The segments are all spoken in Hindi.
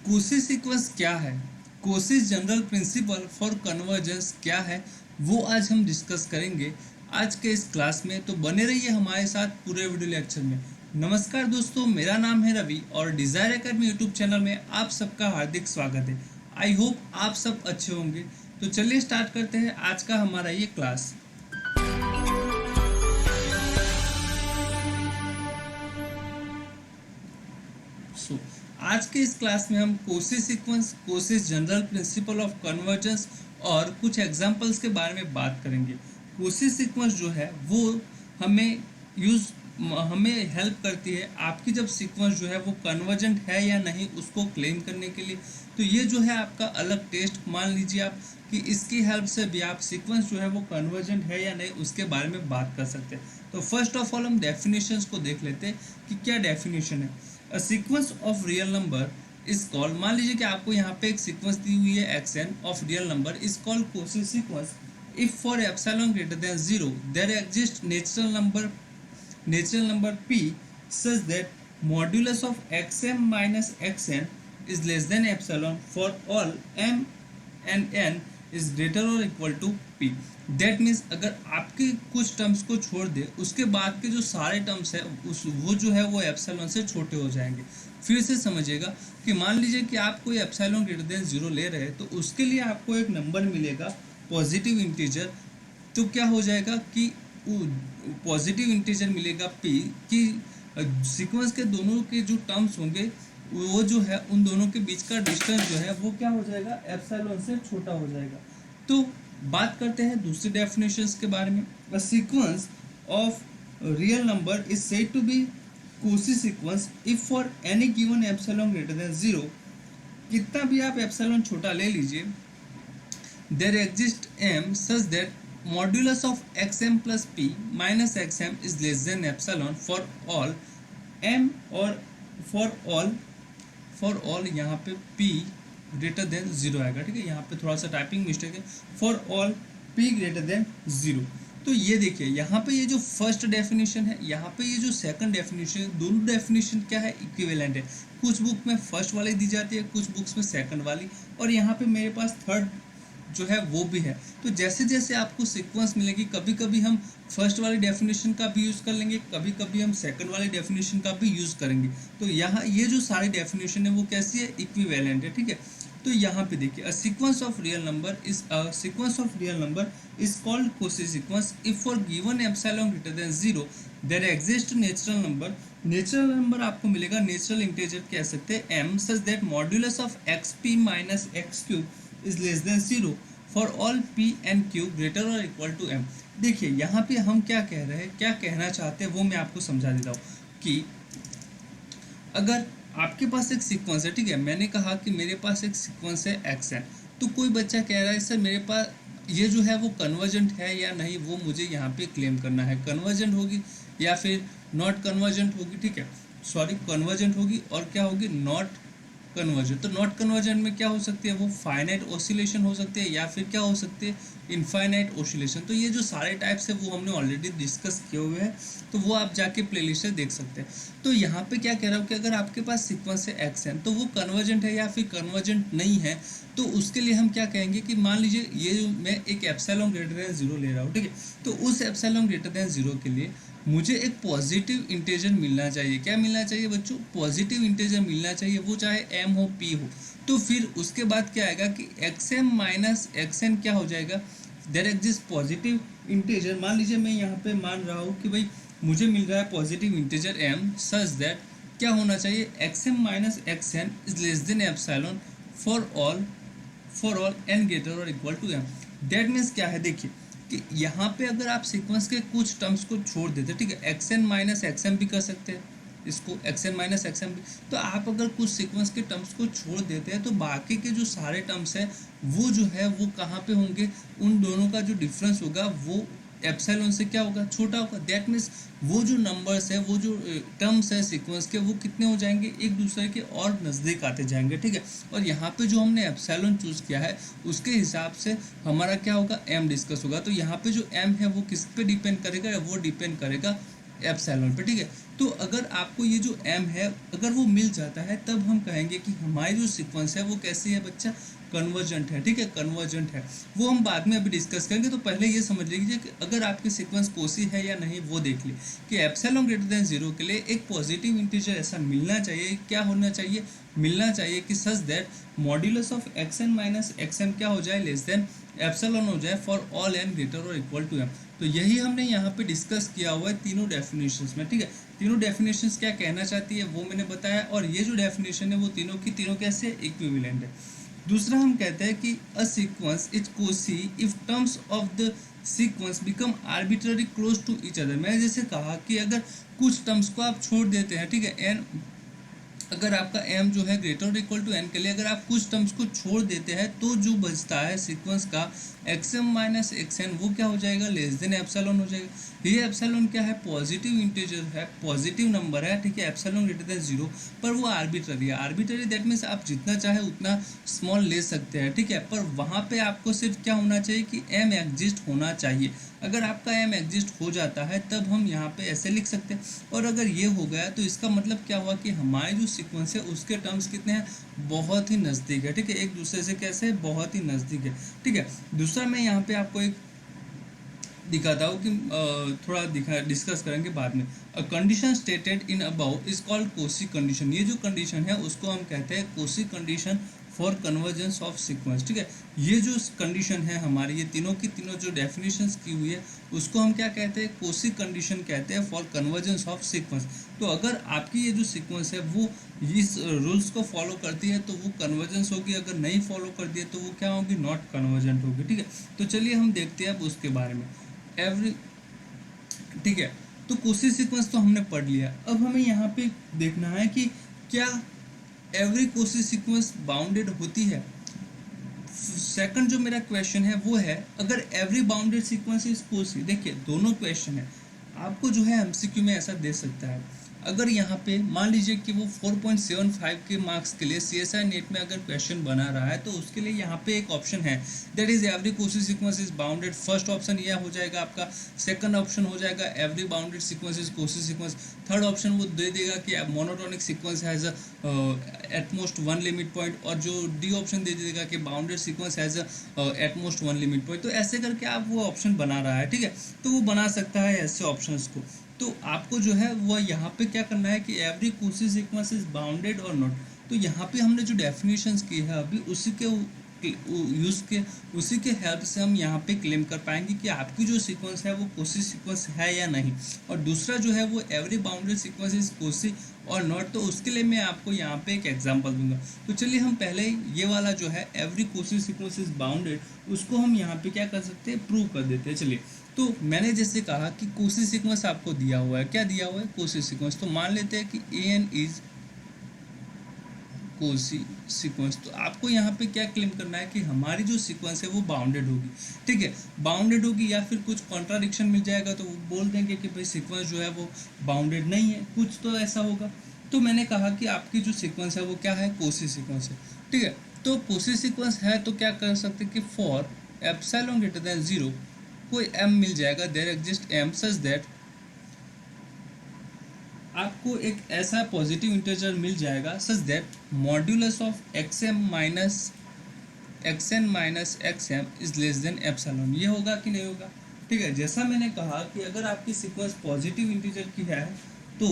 कोशी सीक्वेंस क्या है, Cauchy general principle for convergence क्या है, वो आज हम डिस्कस करेंगे आज के इस क्लास में। तो बने रहिए हमारे साथ पूरे वीडियो लेक्चर में। नमस्कार दोस्तों, मेरा नाम है रवि और डिज़ायर एकेडमी यूट्यूब चैनल में आप सबका हार्दिक स्वागत है। आई होप आप सब अच्छे होंगे। तो चलिए स्टार्ट करते हैं आज का हमारा ये क्लास। सो आज के इस क्लास में हम Cauchy sequence, Cauchy general principle of convergence और कुछ एग्जांपल्स के बारे में बात करेंगे। कोशी सीक्वेंस जो है वो हमें यूज हमें हेल्प करती है आपकी जब सीक्वेंस जो है वो कन्वर्जेंट है या नहीं उसको क्लेम करने के लिए। तो ये जो है आपका अलग टेस्ट मान लीजिए आप कि इसकी हेल्प से भी आप सीक्वेंस जो है वो कन्वर्जेंट है या नहीं उसके बारे में बात कर सकते हैं। तो फर्स्ट ऑफ ऑल हम डेफिनेशंस को देख लेते हैं कि क्या डेफिनेशन है। अ sequence of real number is called, मान लीजिए कि आपको यहाँ पे एक सीक्वेंस दी हुई है xn of real number is called Cauchy sequence if for epsilon greater than 0 there exist natural number p such that modulus of xm minus xn is less than epsilon for all m and n is greater or equal to p। That means अगर आपके कुछ टर्म्स को छोड़ दे उसके बाद के जो सारे टर्म्स है वो जो है वो एप्सिलॉन से छोटे हो जाएंगे। फिर से समझिएगा कि मान लीजिए कि आप कोई एप्सिलॉन ग्रेटर देन 0 ले रहे हैं तो उसके लिए आपको एक नंबर मिलेगा पॉजिटिव इंटीजर। तो क्या हो जाएगा कि पॉजिटिव इंटीजर मिलेगा p कि सीक्वेंस के दोनों के जो टर्म्स होंगे वो जो है उन दोनों के बीच का डिस्टेंस जो है वो क्या हो जाएगा, एप्सिलॉन से छोटा हो जाएगा। तो बात करते हैं दूसरी डेफिनेशंस के बारे में। A sequence of real number is said to be Cauchy sequence if for any given epsilon greater than 0, कितना भी आप एप्सिलॉन छोटा ले लीजिए, there exist m such that modulus of xm plus p minus xm is less than epsilon for all m और for all यहाँ पे p ग्रेटर देन 0 आएगा। ठीक है, यहाँ पे थोड़ा सा टाइपिंग मिस्टेक है। For all p greater than 0। तो ये देखिए यहाँ पे ये जो फर्स्ट डेफिनेशन है, यहाँ पे ये जो सेकंड डेफिनेशन है, दोनों डेफिनेशन क्या है, इक्विवेलेंट है। कुछ बुक में फर्स्ट वाली दी जाती है, कुछ बुक्स में सेकंड वाली, और यहाँ पे मेरे पास थर्ड जो है वो भी है। तो जैसे जैसे आपको सीक्वेंस मिलेगी, कभी कभी हम फर्स्ट वाली डेफिनेशन का भी यूज़ कर लेंगे, कभी कभी हम सेकंड वाली डेफिनेशन का भी यूज़ करेंगे। तो यहाँ ये जो सारी डेफिनेशन है वो कैसी है, इक्विवेलेंट है। ठीक है, तो यहाँ पे देखिए, a sequence of real number is called Cauchy sequence if for given epsilon greater than 0 there exist natural number आपको मिलेगा, नेचुरल इंटीजर कह सकते हैं m such that modulus of xp minus x cube is less than 0 for all p and q greater और इक्वल टू m। देखिए यहाँ पे हम क्या कह रहे हैं, क्या कहना चाहते हैं वो मैं आपको समझा देता हूँ कि अगर आपके पास एक सीक्वेंस है, ठीक है, मैंने कहा कि मेरे पास एक सीक्वेंस है xn, तो कोई बच्चा कह रहा है सर मेरे पास ये जो है वो कन्वर्जेंट है या नहीं, वो मुझे यहाँ पे क्लेम करना है, कन्वर्जेंट होगी या फिर नॉट कन्वर्जेंट होगी। ठीक है, सॉरी, कन्वर्जेंट होगी और क्या होगी, नॉट कन्वर्जन। तो नॉट कन्वर्जन में क्या हो सकती है, वो फाइनाइट ऑसिलेशन हो सकती है या फिर क्या हो सकती है, इनफाइनाइट ऑसिलेशन। तो ये जो सारे टाइप्स है वो हमने ऑलरेडी डिस्कस किए हुए हैं, तो वो आप जाके प्लेलिस्ट से देख सकते हैं। तो यहाँ पे क्या कह रहा हूँ कि अगर आपके पास सीक्वेंस है xn तो वो कन्वर्जेंट है या फिर कन्वर्जेंट नहीं है, तो उसके लिए हम क्या कहेंगे कि मान लीजिए ये मैं एक एप्सिलॉन ग्रेटर देन 0 ले रहा हूँ। ठीक है, तो उस एप्सिलॉन ग्रेटर देन 0 के लिए मुझे एक पॉजिटिव इंटीजर मिलना चाहिए। क्या मिलना चाहिए बच्चों, पॉजिटिव इंटीजर मिलना चाहिए, वो चाहे m हो p हो। तो फिर उसके बाद क्या आएगा कि xm माइनस xn क्या हो जाएगा, देयर एग्जिस्ट पॉजिटिव इंटीजर। मान लीजिए मैं यहाँ पे मान रहा हूँ कि भाई मुझे मिल रहा है positive integer m such that क्या होना चाहिए, xm minus xn is less than epsilon for all n greater और equal to m। That means क्या है, देखिए कि यहाँ पे अगर आप सीक्वेंस के कुछ टर्म्स को छोड़ देते, ठीक है, xn माइनस xm भी कर सकते हैं, इसको xn माइनस xm भी। तो आप अगर कुछ सीक्वेंस के टर्म्स को छोड़ देते हैं तो बाकी के जो सारे टर्म्स हैं वो जो है वो कहाँ पे होंगे, उन दोनों का जो डिफरेंस होगा वो एप्सिलॉन से क्या होगा, छोटा होगा। दैट मीन्स वो जो नंबर्स है, वो जो टर्म्स है सीक्वेंस के, वो कितने हो जाएंगे, एक दूसरे के और नज़दीक आते जाएंगे। ठीक है, और यहाँ पे जो हमने एप्सिलॉन चूज़ किया है उसके हिसाब से हमारा क्या होगा, m डिस्कस होगा। तो यहाँ पे जो m है वो किस पे डिपेंड करेगा, वो डिपेंड करेगा एप्सिलॉन पे, ठीक है। तो अगर आपको ये जो m है अगर वो मिल जाता है तब हम कहेंगे कि हमारी जो सीक्वेंस है वो कैसी है बच्चा, कन्वर्जेंट है, ठीक है, कन्वर्जेंट है। वो हम बाद में अभी डिस्कस करेंगे। तो पहले ये समझ लीजिए कि अगर आपकी सीक्वेंस कोसी है या नहीं वो देख ली कि एप्सिलॉन ग्रेटर देन 0 के लिए एक पॉजिटिव इंटीजर ऐसा मिलना चाहिए, क्या होना चाहिए, मिलना चाहिए कि सच that modulus of xn minus xm क्या हो जाए, लेस देन एप्सिलॉन हो जाए फॉर ऑल n ग्रेटर और इक्वल टू m। तो यही हमने यहाँ पे डिस्कस किया हुआ है तीनों डेफिनेशंस में, ठीक है। तीनों डेफिनेशंस क्या कहना चाहती है वो मैंने बताया, और ये जो डेफिनेशन है वो तीनों की तीनों कैसे इक्विवेलेंट है। दूसरा हम कहते हैं कि a sequence is Cauchy if terms of the sequence become arbitrary close to each other. मैंने जैसे कहा कि अगर कुछ टर्म्स को आप छोड़ देते हैं, ठीक है, एन अगर आपका m जो है ग्रेटर और इक्वल टू n के लिए अगर आप कुछ टर्म्स को छोड़ देते हैं तो जो बचता है सीक्वेंस का xm माइनस xn वो क्या हो जाएगा, लेस देन एप्सिलॉन हो जाएगा। ये एप्सिलॉन क्या है, पॉजिटिव इंटीजर है, पॉजिटिव नंबर है, ठीक है, एप्सिलॉन ग्रेटर देन 0, पर वो आर्बिट्ररी है। आर्बिट्ररी दैट मीन्स आप जितना चाहे उतना स्मॉल ले सकते हैं, ठीक है, पर वहाँ पे आपको सिर्फ क्या होना चाहिए कि m एग्जिस्ट होना चाहिए। अगर आपका m एग्जिस्ट हो जाता है तब हम यहाँ पे ऐसे लिख सकते हैं, और अगर ये हो गया तो इसका मतलब क्या हुआ कि हमारे जो सीक्वेंस है उसके टर्म्स कितने हैं, बहुत ही नज़दीक है, ठीक है, एक दूसरे से कैसे बहुत ही नज़दीक है, ठीक है। दूसरा मैं यहाँ पे आपको एक दिखाता हूँ कि थोड़ा डिस्कस करेंगे बाद में। A condition stated in above is called Cauchy condition. ये जो कंडीशन है उसको हम कहते हैं Cauchy condition for convergence of sequence, ठीक है। ये जो कंडीशन है हमारी, ये तीनों की तीनों जो डेफिनेशंस की हुई है उसको हम क्या कहते हैं, कोसी कंडीशन कहते हैं फॉर कन्वर्जेंस ऑफ सीक्वेंस। तो अगर आपकी ये जो सीक्वेंस है वो इस रूल्स को फॉलो करती है तो वो कन्वर्जेंस होगी, अगर नहीं फॉलो करती है तो वो क्या होगी, नॉट कन्वर्जेंट होगी, ठीक है। तो चलिए हम देखते हैं अब उसके बारे में एवरी, ठीक है। तो कोसी सीक्वेंस तो हमने पढ़ लिया, अब हमें यहाँ पे देखना है कि क्या एवरी कोसी सीक्वेंस बाउंडेड होती है। सेकंड जो मेरा क्वेश्चन है वो है अगर every bounded sequence is Kosi. देखिए दोनों क्वेश्चन है, आपको जो है एमसीक्यू में ऐसा दे सकता है। अगर यहाँ पे मान लीजिए कि वो 4.75 के मार्क्स के लिए सीएसआई नेट में अगर क्वेश्चन बना रहा है तो उसके लिए यहाँ पे एक ऑप्शन है that is every Cauchy sequence is bounded. First option यह हो जाएगा आपका, सेकंड ऑप्शन हो जाएगा every bounded sequence is Cauchy sequence, third option वो दे देगा कि monotonic sequence has at most one limit point, और जो डी ऑप्शन दे देगा कि bounded sequence has at most one limit point. तो ऐसे करके आप वो ऑप्शन बना रहा है, ठीक है, तो वो बना सकता है ऐसे ऑप्शंस को। तो आपको जो है वो यहाँ पे क्या करना है कि every Cauchy sequence is bounded और नॉट। तो यहाँ पे हमने जो डेफिनेशंस की है अभी उसी के उसी के हेल्प से हम यहाँ पे क्लेम कर पाएंगे कि आपकी जो सीक्वेंस है वो कोसी सीक्वेंस है या नहीं। और दूसरा जो है वो every bounded sequence is Kosi और नॉट। तो उसके लिए मैं आपको यहाँ पे एक एग्जांपल दूंगा। तो चलिए हम पहले ये वाला जो है every Cauchy sequence is bounded उसको हम यहाँ पे क्या कर सकते हैं, प्रूव कर देते हैं। चलिए, तो मैंने जैसे कहा कि कोसी सीक्वेंस आपको दिया हुआ है, क्या दिया हुआ है, कोसी सीक्वेंस। तो मान लेते हैं कि an इज कोसी सीक्वेंस। तो आपको यहाँ पे क्या क्लेम करना है कि हमारी जो सीक्वेंस है वो बाउंडेड होगी, ठीक है, बाउंडेड होगी, या फिर कुछ कॉन्ट्राडिक्शन मिल जाएगा तो वो बोल देंगे कि भाई सीक्वेंस जो है वो बाउंडेड नहीं है, कुछ तो ऐसा होगा। तो मैंने कहा कि आपकी जो सीक्वेंस है वो क्या है, कोसी सीक्वेंस है, ठीक है। तो कोसी सीक्वेंस है तो क्या कर सकते कि फॉर एप्सिलॉन ग्रेटर देन 0 कोई m मिल जाएगा, there exist m such that आपको एक ऐसा पॉजिटिव इंटीजर मिल जाएगा such that modulus of xm minus xn minus xm is less than epsilon. ये होगा कि नहीं होगा, ठीक है। जैसा मैंने कहा कि अगर आपकी सीक्वेंस पॉजिटिव इंटीजर की है तो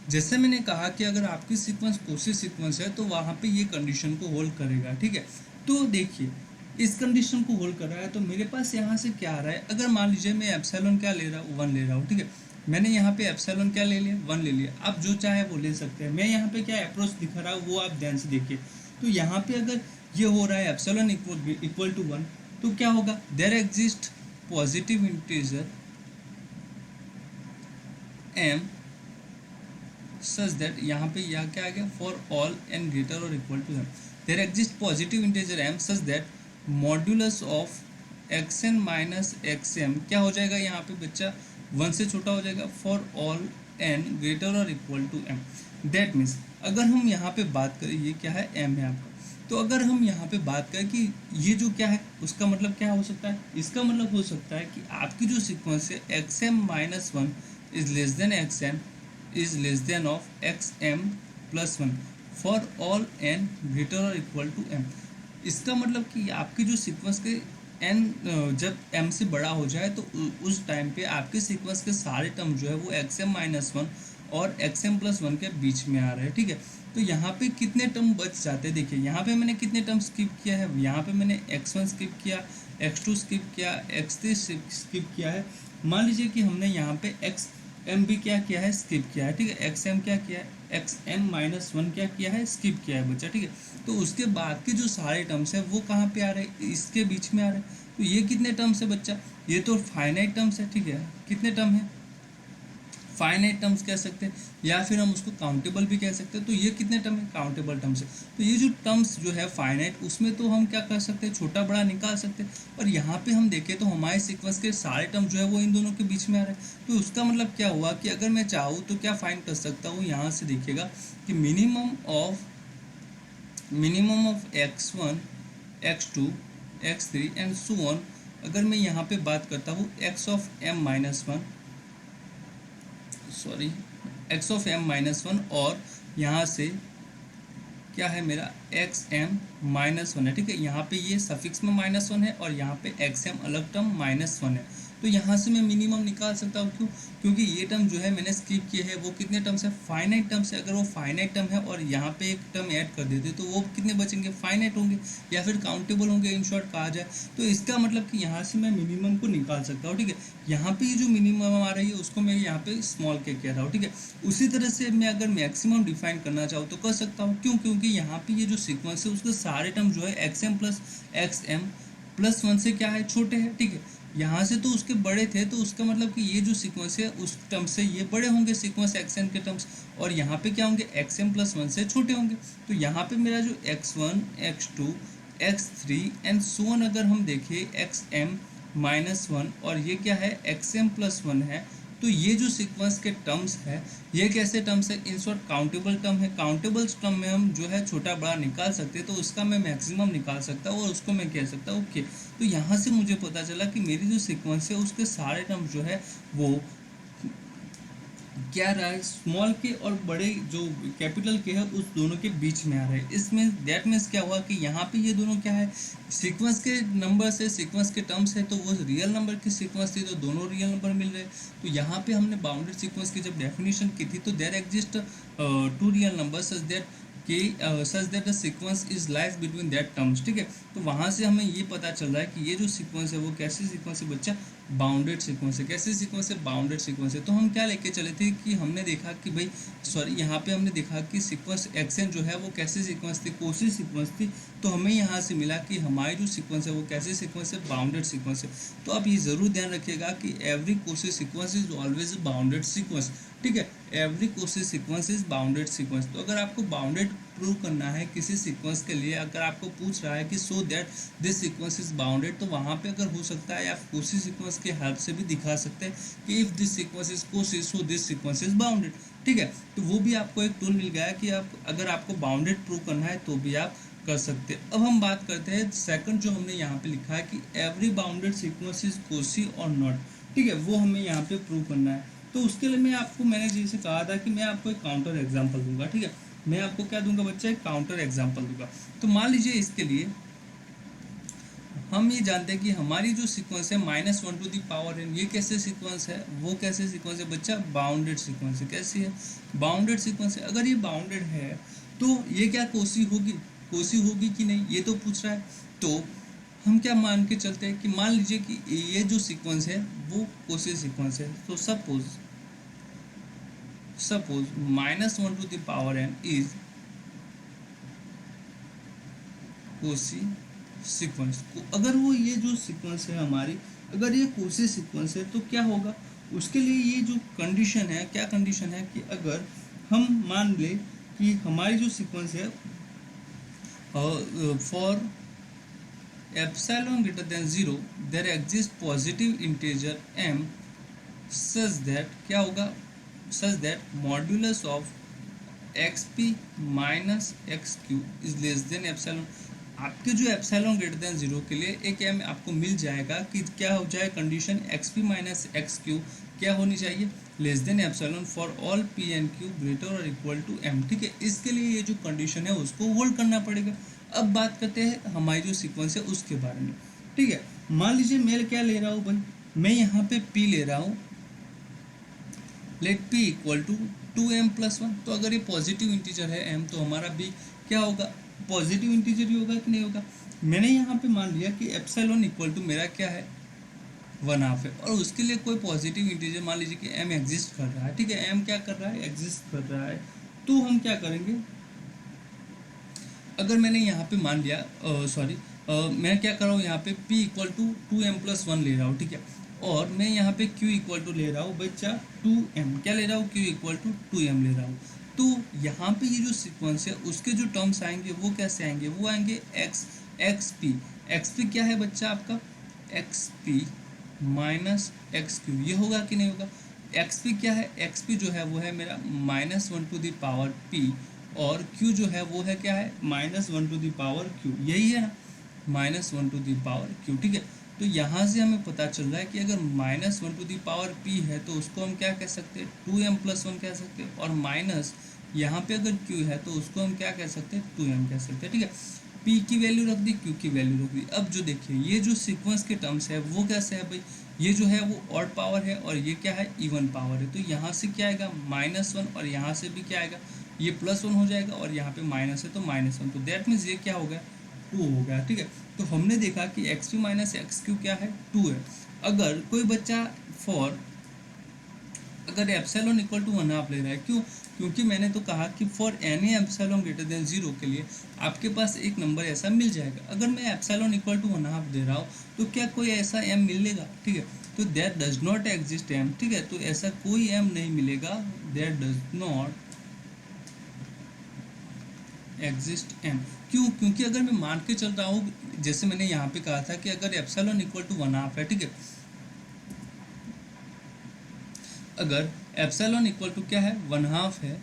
जैसे मैंने कहा कि अगर आपकी सीक्वेंस कोसी सीक्वेंस है तो वहाँ पे ये कंडीशन को होल्ड करेगा, ठीक है। तो देखिए इस कंडीशन को होल्ड कर रहा है तो मेरे पास यहाँ से क्या आ रहा है, अगर मान लीजिए मैं एप्सिलॉन क्या ले रहा हूँ, 1 ले रहा हूँ, ठीक है। मैंने यहाँ पे एप्सिलॉन क्या ले लिया, 1 ले लिया। आप जो चाहे वो ले सकते हैं। मैं यहाँ पे क्या अप्रोच दिखा रहा हूँ वो आप ध्यान से देखिए। तो यहाँ पे अगर ये हो रहा है एप्सिलॉन इक्वल टू 1 तो क्या होगा, there exist positive integer m such that यहाँ पे यह क्या आ गया, फॉर ऑल n ग्रेटर और equal to m there exist positive integer m such that modulus of xn minus xm क्या हो जाएगा यहाँ पे बच्चा, 1 से छोटा हो जाएगा, फॉर ऑल n ग्रेटर और equal to m। That means अगर हम यहाँ पे बात करें, ये क्या है, m है आपका, तो अगर हम यहाँ पे बात करें कि ये जो क्या है उसका मतलब क्या हो सकता है, इसका मतलब हो सकता है कि आपकी जो सीक्वेंस है x M minus one is less than X M is less than of x M plus one for all N greater और इक्वल टू एम। इसका मतलब कि आपकी जो सीक्वेंस के एन जब एम से बड़ा हो जाए तो उस टाइम पे आपके सीक्वेंस के सारे टर्म जो है वो एक्स एम माइनस वन और एक्स एम प्लस वन के बीच में आ रहे हैं, ठीक है। तो यहाँ पे कितने टर्म बच जाते हैं, देखिए यहाँ पे मैंने कितने टर्म स्किप किया है, यहाँ पे मैंने एक्स वन स्किप किया, एक्स टू स्किप किया, एक्स थ्री स्किप किया है। मान लीजिए कि हमने यहाँ पे एक्स एम भी क्या किया है, स्किप किया है, ठीक है। एक्स एम क्या किया है, एक्स एम माइनस वन क्या किया है, स्किप किया है बच्चा, ठीक है। तो उसके बाद के जो सारे टर्म्स हैं वो कहाँ पे आ रहे हैं, इसके बीच में आ रहे हैं। तो ये कितने टर्म्स है बच्चा, ये तो फाइनाइट टर्म्स है, ठीक है। कितने टर्म है, फाइनाइट टर्म्स कह सकते हैं या फिर हम उसको काउंटेबल भी कह सकते हैं। तो ये कितने टर्म है, काउंटेबल टर्म्स है। तो ये जो टर्म्स जो है फाइनाइट, उसमें तो हम क्या कर सकते हैं, छोटा बड़ा निकाल सकते हैं। और यहाँ पे हम देखें तो हमारे सीक्वेंस के सारे टर्म जो है वो इन दोनों के बीच में आ रहे हैं। तो उसका मतलब क्या हुआ कि अगर मैं चाहूँ तो क्या फाइंड कर सकता हूँ, यहाँ से देखिएगा कि minimum of X one, X two, X three and so on. अगर मैं यहाँ पे बात करता हूँ X of M minus one, sorry X of M minus one, और यहाँ से क्या है मेरा एक्स एम माइनस वन है, ठीक है। यहाँ पे ये सफिक्स में माइनस वन है और यहाँ पे एक्स एम अलग टर्म माइनस वन है। तो यहाँ से मैं मिनिमम निकाल सकता हूँ, क्यों, क्योंकि ये टर्म जो है मैंने स्किप किए हैं वो कितने टर्म्स है, फाइनाइट टर्म्स है। अगर वो फाइनाइट टर्म है और यहाँ पे एक टर्म ऐड कर देते तो वो कितने बचेंगे, फाइनाइट होंगे या फिर काउंटेबल होंगे, इन शॉर्ट कहा जाए। तो इसका मतलब कि यहाँ से मैं मिनिमम को निकाल सकता हूँ, ठीक है। यहाँ पे ये जो मिनिमम आ रही है उसको मैं यहाँ पे स्मॉल के कह रहा हूँ, ठीक है। उसी तरह से मैं अगर मैक्सिमम डिफाइन करना चाहूँ तो कर सकता हूँ, क्यों, क्योंकि यहाँ पे ये जो सीक्वेंस है उसके सारे टर्म जो है एक्स एम प्लस वन से क्या है, छोटे हैं, ठीक है। यहाँ से तो उसके बड़े थे, तो उसका मतलब कि ये जो सीक्वेंस है उस टर्म से ये बड़े होंगे सीक्वेंस एक्स एन के टर्म्स, और यहाँ पे क्या होंगे, एक्स एम प्लस वन से छोटे होंगे। तो यहाँ पे मेरा जो X one, X two, X three and so on अगर हम देखें एक्स एम माइनस वन और ये क्या है, एक्स एम प्लस वन है। तो ये जो सीक्वेंस के टर्म्स है ये कैसे टर्म्स है, इन शॉर्ट काउंटेबल टर्म है। काउंटेबल टर्म में हम जो है छोटा बड़ा निकाल सकते हैं, तो उसका मैं मैक्सिमम निकाल सकता हूँ और उसको मैं कह सकता हूँ ओके। तो यहाँ से मुझे पता चला कि मेरी जो सीक्वेंस है उसके सारे टर्म जो है वो क्या रहा है, स्मॉल के और बड़े जो कैपिटल के है उस दोनों के बीच में आ रहा है। इसमें दैट मीन्स क्या हुआ कि यहाँ पे ये दोनों क्या है, सीक्वेंस के नंबर से, सीक्वेंस के टर्म्स है, तो वो रियल नंबर की सीक्वेंस थी तो दोनों रियल नंबर मिल रहे। तो यहाँ पे हमने बाउंडेड सीक्वेंस की जब डेफिनेशन की थी तो there exist two real number such that the sequence is lies between that terms, ठीक है। तो वहाँ से हमें ये पता चल रहा है कि ये जो सीक्वेंस है वो कैसी सीक्वेंस है बच्चा, बाउंडेड सीक्वेंस है। कैसे सीक्वेंस है, बाउंडेड सीक्वेंस है। तो हम क्या लेके चले थे कि हमने देखा कि भाई सॉरी यहाँ पे हमने देखा कि सीक्वेंस एक्सएन जो है वो कैसी सीक्वेंस थी, कोसी सीक्वेंस थी। तो हमें यहाँ से मिला कि हमारी जो सीक्वेंस है वो कैसी सीक्वेंस है, बाउंडेड सीक्वेंस है। तो आप ये ज़रूर ध्यान रखिएगा कि every Cauchy sequence is always bounded sequence, ठीक है। Every Cauchy sequence is bounded sequence. तो अगर आपको बाउंडेड प्रूव करना है किसी सीक्वेंस के लिए, अगर आपको पूछ रहा है कि so that this sequence is bounded, तो वहाँ पे अगर हो सकता है आप कोसी सीक्वेंस के हेल्प से भी दिखा सकते हैं कि if this sequence is Kosi so this sequence is bounded, ठीक है। तो वो भी आपको एक टूल मिल गया है कि आप अगर आपको बाउंडेड प्रूव करना है तो भी आप कर सकते हैं। अब हम बात करते हैं सेकंड जो हमने यहाँ पे लिखा है कि every bounded sequence is Kosi और नॉट, ठीक है। वो हमें यहाँ पे प्रूव करना है। तो उसके लिए मैंने जैसे कहा था कि मैं आपको एक काउंटर एग्जाम्पल दूंगा, ठीक है। मैं आपको क्या दूंगा बच्चा, एक काउंटर एग्जाम्पल दूंगा। तो मान लीजिए इसके लिए हम ये जानते हैं कि हमारी जो सीक्वेंस है minus one to the power N, ये कैसे सीक्वेंस है, वो कैसे सीक्वेंस है बच्चा, बाउंडेड सीक्वेंस है। कैसी है, बाउंडेड सीक्वेंस है। अगर ये बाउंडेड है तो ये क्या कोसी होगी कि नहीं, ये तो पूछ रहा है। तो हम क्या मान के चलते हैं कि मान लीजिए कि ये जो सीक्वेंस है वो कोसी सीक्वेंस है। तो suppose minus one to the power N is Cauchy sequence. अगर वो ये जो सीक्वेंस है हमारी, अगर ये कोसी सीक्वेंस है तो क्या होगा, उसके लिए ये जो कंडीशन है, क्या कंडीशन है कि अगर हम मान ले कि हमारी जो सीक्वेंस है for epsilon greater than 0 there exist positive integer m such that क्या होगा, such that modulus of X P minus X Q is less than epsilon. आपके जो एप्सिलॉन ग्रेटर देन जीरो के लिए एक एम आपको मिल जाएगा कि क्या हो जाए condition x P minus X Q क्या होनी चाहिए, less than epsilon for all P and Q greater और इक्वल टू एम। ठीक है, इसके लिए ये जो कंडीशन है उसको होल्ड करना पड़ेगा। अब बात करते हैं हमारी जो सीक्वेंस है उसके बारे में। ठीक है, मान लीजिए मैं क्या ले रहा हूँ भाई, मैं यहाँ पे पी ले रहा हूँ, late P equal to 2m+1। तो अगर ये पॉजिटिव इंटीजर है m, तो हमारा b क्या होगा, पॉजिटिव इंटीजर ही होगा कि नहीं होगा। मैंने यहाँ पे मान लिया कि एप्सिलॉन इक्वल टू मेरा क्या है 1/2 है, और उसके लिए कोई पॉजिटिव इंटीजर मान लीजिए कि m एग्जिस्ट कर रहा है। ठीक है, m क्या कर रहा है, एग्जिस्ट कर रहा है। तो हम क्या करेंगे, अगर मैंने यहाँ पे मान लिया मैं क्या कर रहा हूँ यहाँ पे p इक्वल टू 2m+1 ले रहा हूँ। ठीक है, और मैं यहाँ पे q इक्वल टू ले रहा हूँ बच्चा 2m, क्या ले रहा हूँ, q इक्वल टू 2m ले रहा हूँ। तो यहाँ पे ये जो सीक्वेंस है उसके जो टर्म्स आएंगे वो कैसे आएंगे, वो आएंगे एक्स पी क्या है बच्चा आपका, x P minus X Q, ये होगा कि नहीं होगा। एक्स पी क्या है, एक्स पी जो है वो है मेरा -1 p, और q जो है वो है क्या है, -1 q, यही है ना, -1 q। ठीक है, तो यहाँ से हमें पता चल रहा है कि अगर -1 p है तो उसको हम क्या कह सकते हैं, 2m+1 कह सकते हैं, और माइनस यहाँ पे अगर q है तो उसको हम क्या कह सकते हैं, 2m कह सकते हैं। ठीक है, p की वैल्यू रख दी, q की वैल्यू रख दी। अब जो देखिए ये जो सीक्वेंस के टर्म्स है वो कैसे है भाई, ये जो है वो ऑड पावर है और ये क्या है, इवन पावर है। तो यहाँ से क्या आएगा -1, और यहाँ से भी क्या आएगा, ये +1 हो जाएगा, और यहाँ पे माइनस है तो -1, तो दैट मीन्स ये क्या हो गया, 2 हो गया। ठीक है, तो हमने देखा कि x P minus X Q क्या है, 2 है। अगर कोई बच्चा अगर एप्सिलॉन इक्वल टू 1/2 ले रहा है, क्यों, क्योंकि मैंने तो कहा कि for any epsilon greater than 0 के लिए आपके पास एक नंबर ऐसा मिल जाएगा। अगर मैं एप्सिलॉन इक्वल टू 1/2 दे रहा हूँ तो क्या कोई ऐसा m मिलेगा, ठीक है, तो that does not exist m। ठीक है, तो ऐसा कोई m नहीं मिलेगा, that does not exist m। क्यों, क्योंकि अगर मैं मान के चल रहा हूँ, जैसे मैंने यहाँ पे कहा था कि अगर एप्सिलॉन इक्वल टू 1/2 है, ठीक है, अगर एप्सिलॉन इक्वल टू क्या है 1/2 है,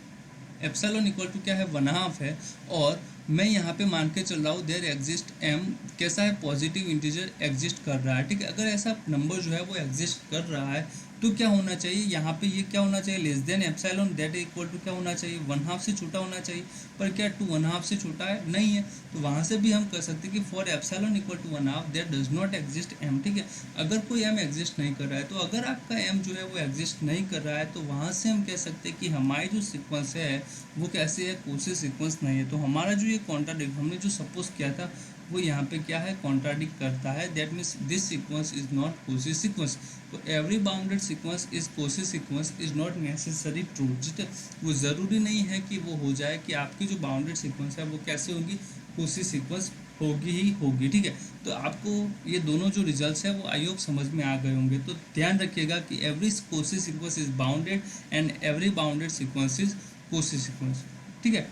एप्सिलॉन इक्वल टू क्या है 1/2 है, और मैं यहाँ पे मान के चल रहा हूँ देयर एग्जिस्ट m कैसा है, पॉजिटिव इंटीजर एग्जिस्ट कर रहा है। ठीक है, अगर ऐसा नंबर जो है वो एग्जिस्ट कर रहा है तो क्या होना चाहिए, यहाँ पे ये क्या होना चाहिए, less than epsilon, that equal to क्या होना चाहिए, 1/2 से छोटा होना चाहिए। पर क्या 2 1/2 से छोटा है, नहीं है, तो वहाँ से भी हम कर सकते हैं कि for epsilon equal to 1/2 that does not exist m। ठीक है, अगर कोई m एग्जिस्ट नहीं कर रहा है, तो अगर आपका m जो है वो एग्जिस्ट नहीं कर रहा है, तो वहाँ से हम कह सकते हैं कि हमारी जो सीक्वेंस है वो कैसे है, कोसी सीक्वेंस नहीं है। तो हमारा जो ये कॉन्ट्राडिक्ट हमने जो सपोज किया था वो यहाँ पे क्या है, कॉन्ट्राडिक्ट करता है, that means this sequence is not Cauchy sequence. तो every bounded sequence is Cauchy sequence is not necessary true. जित वो ज़रूरी नहीं है कि वो हो जाए कि आपकी जो बाउंडेड सीक्वेंस है वो कैसे होगी, कोसी सीक्वेंस होगी ही होगी। ठीक है, तो आपको ये दोनों जो रिजल्ट्स है वो आई होप समझ में आ गए होंगे। तो ध्यान रखिएगा कि every Cauchy sequence is bounded and every bounded sequence is Cauchy sequence. ठीक है,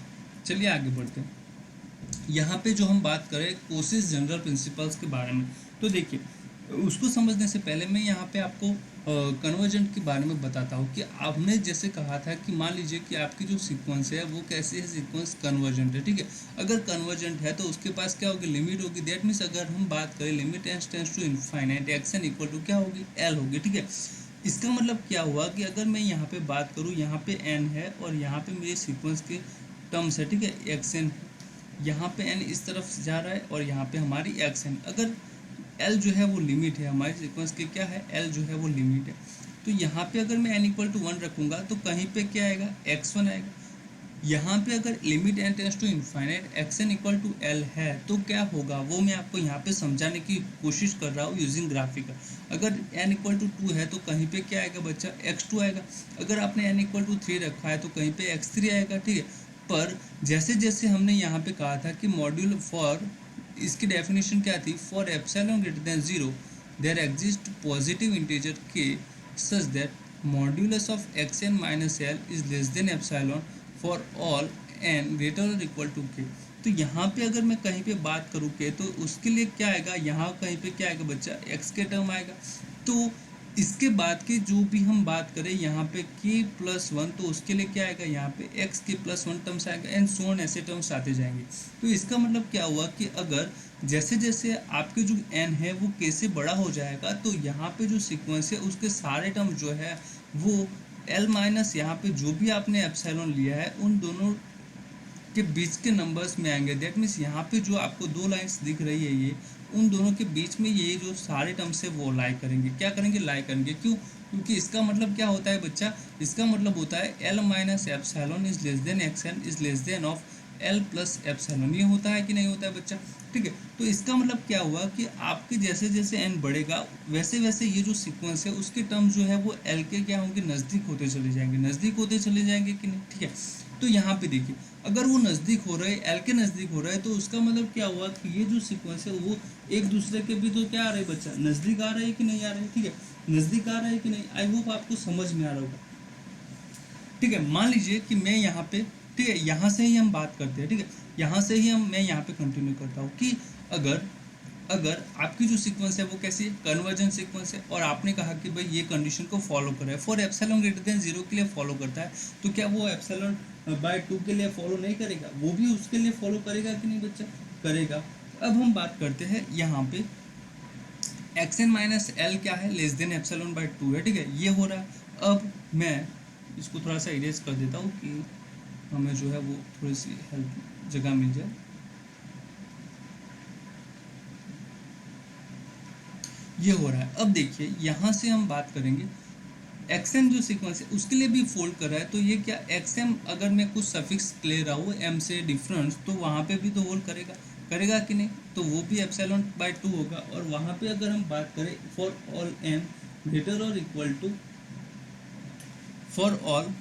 चलिए आगे बढ़ते हैं। यहाँ पे जो हम बात करें कोसिस जनरल प्रिंसिपल्स के बारे में, तो देखिए उसको समझने से पहले मैं यहाँ पे आपको कन्वर्जेंट के बारे में बताता हूँ कि आपने जैसे कहा था कि मान लीजिए कि आपकी जो सीक्वेंस है वो कैसे है, सीक्वेंस कन्वर्जेंट है। ठीक है, अगर कन्वर्जेंट है तो उसके पास क्या होगी, लिमिट होगी। दैट मीन्स अगर हम बात करें limit N tends to infinite X N equal to क्या होगी, एल होगी। ठीक है, इसका मतलब क्या हुआ कि अगर मैं यहाँ पे बात करूँ, यहाँ पे एन है और यहाँ पे मेरे सीक्वेंस के टर्म्स है, ठीक है, एक्स एन, यहाँ पे n इस तरफ जा रहा है और यहाँ पे हमारी x n, अगर l जो है वो लिमिट है हमारी सीक्वेंस की, क्या है, l जो है वो लिमिट है, तो यहाँ पे अगर मैं n इक्वल टू 1 रखूँगा तो कहीं पे क्या आएगा, x1 आएगा। यहाँ पे अगर limit n tends to infinite xn equal to l है तो क्या होगा, वो मैं आपको यहाँ पे समझाने की कोशिश कर रहा हूँ यूजिंग ग्राफिकल। अगर n इक्वल टू 2 है तो कहीं पे क्या आएगा बच्चा, x2 आएगा। अगर आपने n इक्वल टू 3 रखा है तो कहीं पे x3 आएगा। ठीक है, पर जैसे जैसे हमने यहाँ पे कहा था कि मॉड्यूल फॉर, इसकी डेफिनेशन क्या थी, for epsilon greater than 0 there exist positive integer k such that modulus of x n minus l is less than epsilon for all n greater और इक्वल टू k। तो यहाँ पे अगर मैं कहीं पे बात करूँ k, तो उसके लिए क्या आएगा, यहाँ कहीं पे क्या आएगा बच्चा, x के टर्म आएगा। तो इसके बाद के जो भी हम बात करें यहाँ पे k+1, तो उसके लिए क्या आएगा, यहाँ पे x k+1 टर्म्स आएगा एंड सो ऑन, ऐसे टर्म्स आते जाएंगे। तो इसका मतलब क्या हुआ कि अगर जैसे जैसे आपके जो n है वो k से बड़ा हो जाएगा, तो यहाँ पे जो सीक्वेंस है उसके सारे टर्म जो है वो l माइनस यहाँ पे जो भी आपने एप्सिलॉन लिया है उन दोनों के बीच के नंबर्स में आएंगे। दैट मीन्स यहाँ पे जो आपको दो लाइंस दिख रही है ये, उन दोनों के बीच में ये जो सारे टर्म्स है वो लाई करेंगे। क्या करेंगे, लाई करेंगे। क्यों, क्योंकि इसका मतलब क्या होता है बच्चा, इसका मतलब होता है l minus epsilon is less than x n is less than of l plus epsilon. ये होता है कि नहीं होता है बच्चा, ठीक है। तो इसका मतलब क्या हुआ कि आपके जैसे जैसे एन बढ़ेगा वैसे वैसे ये जो सीक्वेंस है उसके टर्म जो है वो एल के क्या होंगे, नज़दीक होते चले जाएंगे, नज़दीक होते चले जाएंगे कि नहीं, ठीक है। तो यहाँ पे देखिए, अगर वो नज़दीक हो रहे, एल के नज़दीक हो रहा है, तो उसका मतलब क्या हुआ कि ये जो सीक्वेंस है वो एक दूसरे के भी तो क्या आ रहे हैं बच्चा, नज़दीक आ रहे हैं कि नहीं आ रहे हैं, ठीक है, नज़दीक आ रहे हैं कि नहीं। आई होप आपको समझ में आ रहा होगा, ठीक है। मान लीजिए कि मैं यहाँ पे, ठीक है, यहाँ से ही हम बात करते हैं, ठीक है, यहाँ से ही मैं यहाँ पे कंटिन्यू करता हूँ कि अगर अगर आपकी जो सीक्वेंस है वो कैसी कन्वर्जन सीक्वेंस है, और आपने कहा कि भाई ये कंडीशन को फॉलो कर रहा है, फॉर एप्सिलॉन ग्रेटर देन 0 के लिए फॉलो करता है, तो क्या वो एप्सिलॉन बाय 2 के लिए फॉलो नहीं करेगा, वो भी उसके लिए फॉलो करेगा कि नहीं बच्चा, करेगा। अब हम बात करते हैं यहाँ पे एक्स एन माइनस एल क्या है, लेस देन एप्सिलॉन बाय 2 है, ठीक है, ये हो रहा है। अब मैं इसको थोड़ा सा इरेज कर देता हूँ कि हमें जो है वो थोड़ी सी हेल्प जगह मिल जाए। ये हो रहा है। अब देखिए यहाँ से हम बात करेंगे एक्सएम जो सीक्वेंस है उसके लिए भी फोल्ड कर रहा है, तो ये क्या एक्सएम अगर मैं कुछ सफिक्स ले रहा हूँ एम से डिफरेंस, तो वहाँ पे भी तो होल्ड करेगा, करेगा कि नहीं, तो वो भी एप्सिलॉन बाय 2 होगा। और वहाँ पे अगर हम बात करें फॉर ऑल एम ग्रेटर और equal to, for all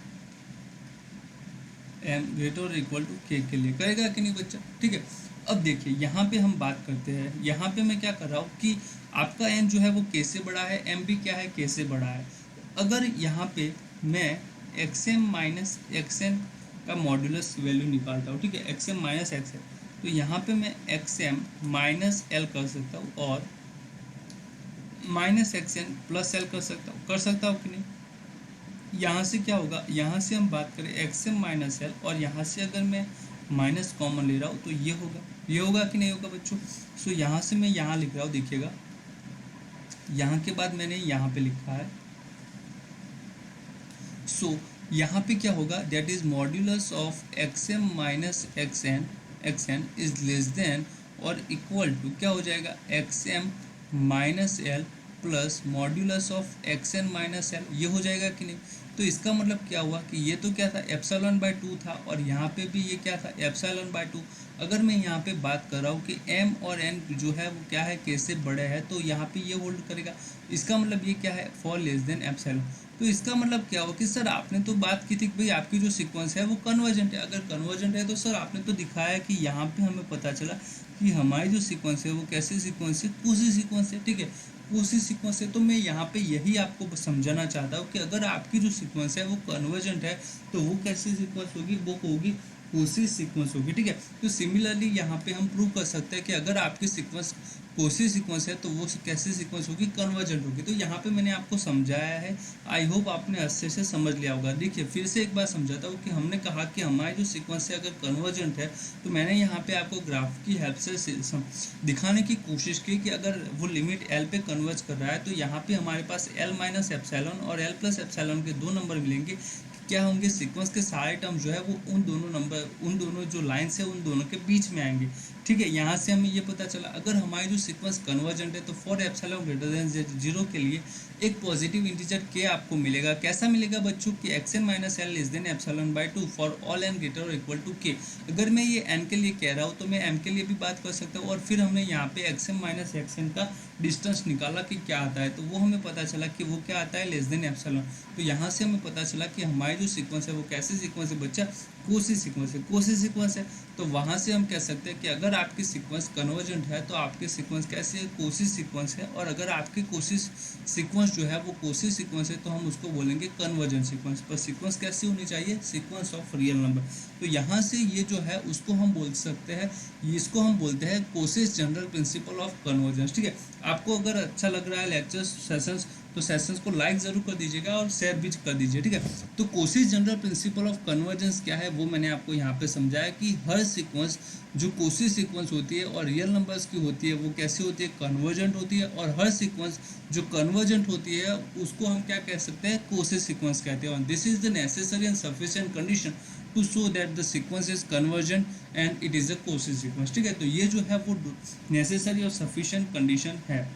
m greater और इक्वल टू के लिए करेगा कि नहीं बच्चा, ठीक है। अब देखिए यहाँ पे हम बात करते हैं, यहाँ पे मैं क्या कर रहा हूँ कि आपका एन जो है वो के से बड़ा है, एम भी क्या है, के से बड़ा है। अगर यहाँ पे मैं x M minus x n का मॉड्यूलस वैल्यू निकालता हूँ, ठीक है, x M minus x n, तो यहाँ पे मैं एक्स एम माइनस एल कर सकता हूँ और minus x n plus l कर सकता हूँ कि नहीं। यहाँ से क्या होगा, यहाँ से हम बात करें एक्स एम माइनस एल, और यहाँ से अगर मैं माइनस कॉमन ले रहा हूँ तो ये होगा कि नहीं होगा बच्चों। सो यहाँ से मैं यहाँ लिख रहा हूँ, देखिएगा यहाँ के बाद मैंने यहाँ पे लिखा है। सो यहाँ पे क्या होगा, that is modulus of x M minus x n is less than और इक्वल टू क्या हो जाएगा, x M minus l plus modulus of x n minus l, ये हो जाएगा कि नहीं। तो इसका मतलब क्या हुआ कि ये तो क्या था, एप्सिलॉन बाय 2 था, और यहाँ पे भी ये क्या था, एप्सिलॉन बाय 2। अगर मैं यहाँ पे बात कर रहा हूँ कि m और n जो है वो क्या है, k से बड़े है, तो यहाँ पे ये होल्ड करेगा। इसका मतलब ये क्या है, फॉर लेस देन एप्सिलॉन। तो इसका मतलब क्या हुआ कि सर आपने तो बात की थी कि भाई आपकी जो सीक्वेंस है वो कन्वर्जेंट है। अगर कन्वर्जेंट है तो सर आपने तो दिखाया कि यहाँ पे हमें पता चला कि हमारी जो सीक्वेंस है वो कैसी सीक्वेंस है, कोसी सीक्वेंस है, ठीक है, कोसी सीक्वेंस है। तो मैं यहाँ पे यही आपको समझाना चाहता हूँ कि अगर आपकी जो सीक्वेंस है वो कन्वर्जेंट है तो वो कैसी सीक्वेंस होगी, वो होगी कोसी सीक्वेंस होगी, ठीक है। तो सिमिलरली यहाँ पे हम प्रूव कर सकते हैं कि अगर आपकी सीक्वेंस कोसी सीक्वेंस है तो वो कैसी सीक्वेंस होगी, कन्वर्जेंट होगी। तो यहाँ पे मैंने आपको समझाया है, आई होप आपने अच्छे से समझ लिया होगा। देखिए फिर से एक बार समझाता हूँ कि हमने कहा कि हमारी जो सीक्वेंस है अगर कन्वर्जेंट है, तो मैंने यहाँ पे आपको ग्राफ की हेल्प से दिखाने की कोशिश की कि अगर वो लिमिट एल पे कन्वर्ज कर रहा है तो यहाँ पे हमारे पास एल माइनस एप्सिलॉन और एल प्लस एप्सिलॉन के दो नंबर मिलेंगे। क्या होंगे, सीक्वेंस के सारे टर्म जो है वो उन दोनों जो लाइन्स है उन दोनों के बीच में आएंगे, ठीक है। यहाँ से हमें ये पता चला अगर हमारी जो सीक्वेंस कन्वर्जेंट है तो फॉर एप्सिलॉन ग्रेटर देन 0 के लिए एक पॉजिटिव इंटीजर के आपको मिलेगा। कैसा मिलेगा बच्चों कि x n minus l less than epsilon by 2 for all N greater और इक्वल टू के। अगर मैं ये एन के लिए कह रहा हूँ तो मैं एम के लिए भी बात कर सकता हूँ। और फिर हमने यहाँ पे x M minus x n का डिस्टेंस निकाला कि क्या आता है, तो वो हमें पता चला कि वो क्या आता है, लेस देन एप्सिलॉन। तो यहाँ से हमें पता चला कि हमारी जो सीक्वेंस है वो कैसी सीक्वेंस है बच्चा, कोसी सीक्वेंस है, कोसी सीक्वेंस है। तो वहाँ से हम कह सकते हैं कि अगर आपकी सीक्वेंस कन्वर्जेंट है तो आपकी सीक्वेंस कैसी है, कोसी सीक्वेंस है। और अगर आपकी कोसी सीक्वेंस जो है वो कोसी सीक्वेंस है तो हम उसको बोलेंगे कन्वर्जेंट सीक्वेंस। पर सीक्वेंस कैसी होनी चाहिए, सीक्वेंस ऑफ रियल नंबर। तो यहाँ से ये जो है उसको हम बोल सकते हैं, इसको हम बोलते हैं कोसीस जनरल प्रिंसिपल ऑफ कन्वर्जेंस, ठीक है। आपको अगर अच्छा लग रहा है लेक्चर सेशंस तो सेशंस को लाइक जरूर कर दीजिएगा और शेयर भी कर दीजिए, ठीक है। तो कोशिश जनरल प्रिंसिपल ऑफ कन्वर्जेंस क्या है वो मैंने आपको यहाँ पे समझाया कि हर सीक्वेंस जो कोशिश सीक्वेंस होती है और रियल नंबर्स की होती है वो कैसी होती है, कन्वर्जेंट होती है। और हर सीक्वेंस जो कन्वर्जेंट होती है उसको हम क्या कह सकते हैं, कोशिश सीक्वेंस कहते हैं। This is the necessary and sufficient condition to show that the sequence is convergent and it is a Cauchy sequence, ठीक है। तो ये जो है वो नेसेसरी और सफिशिएंट कंडीशन है।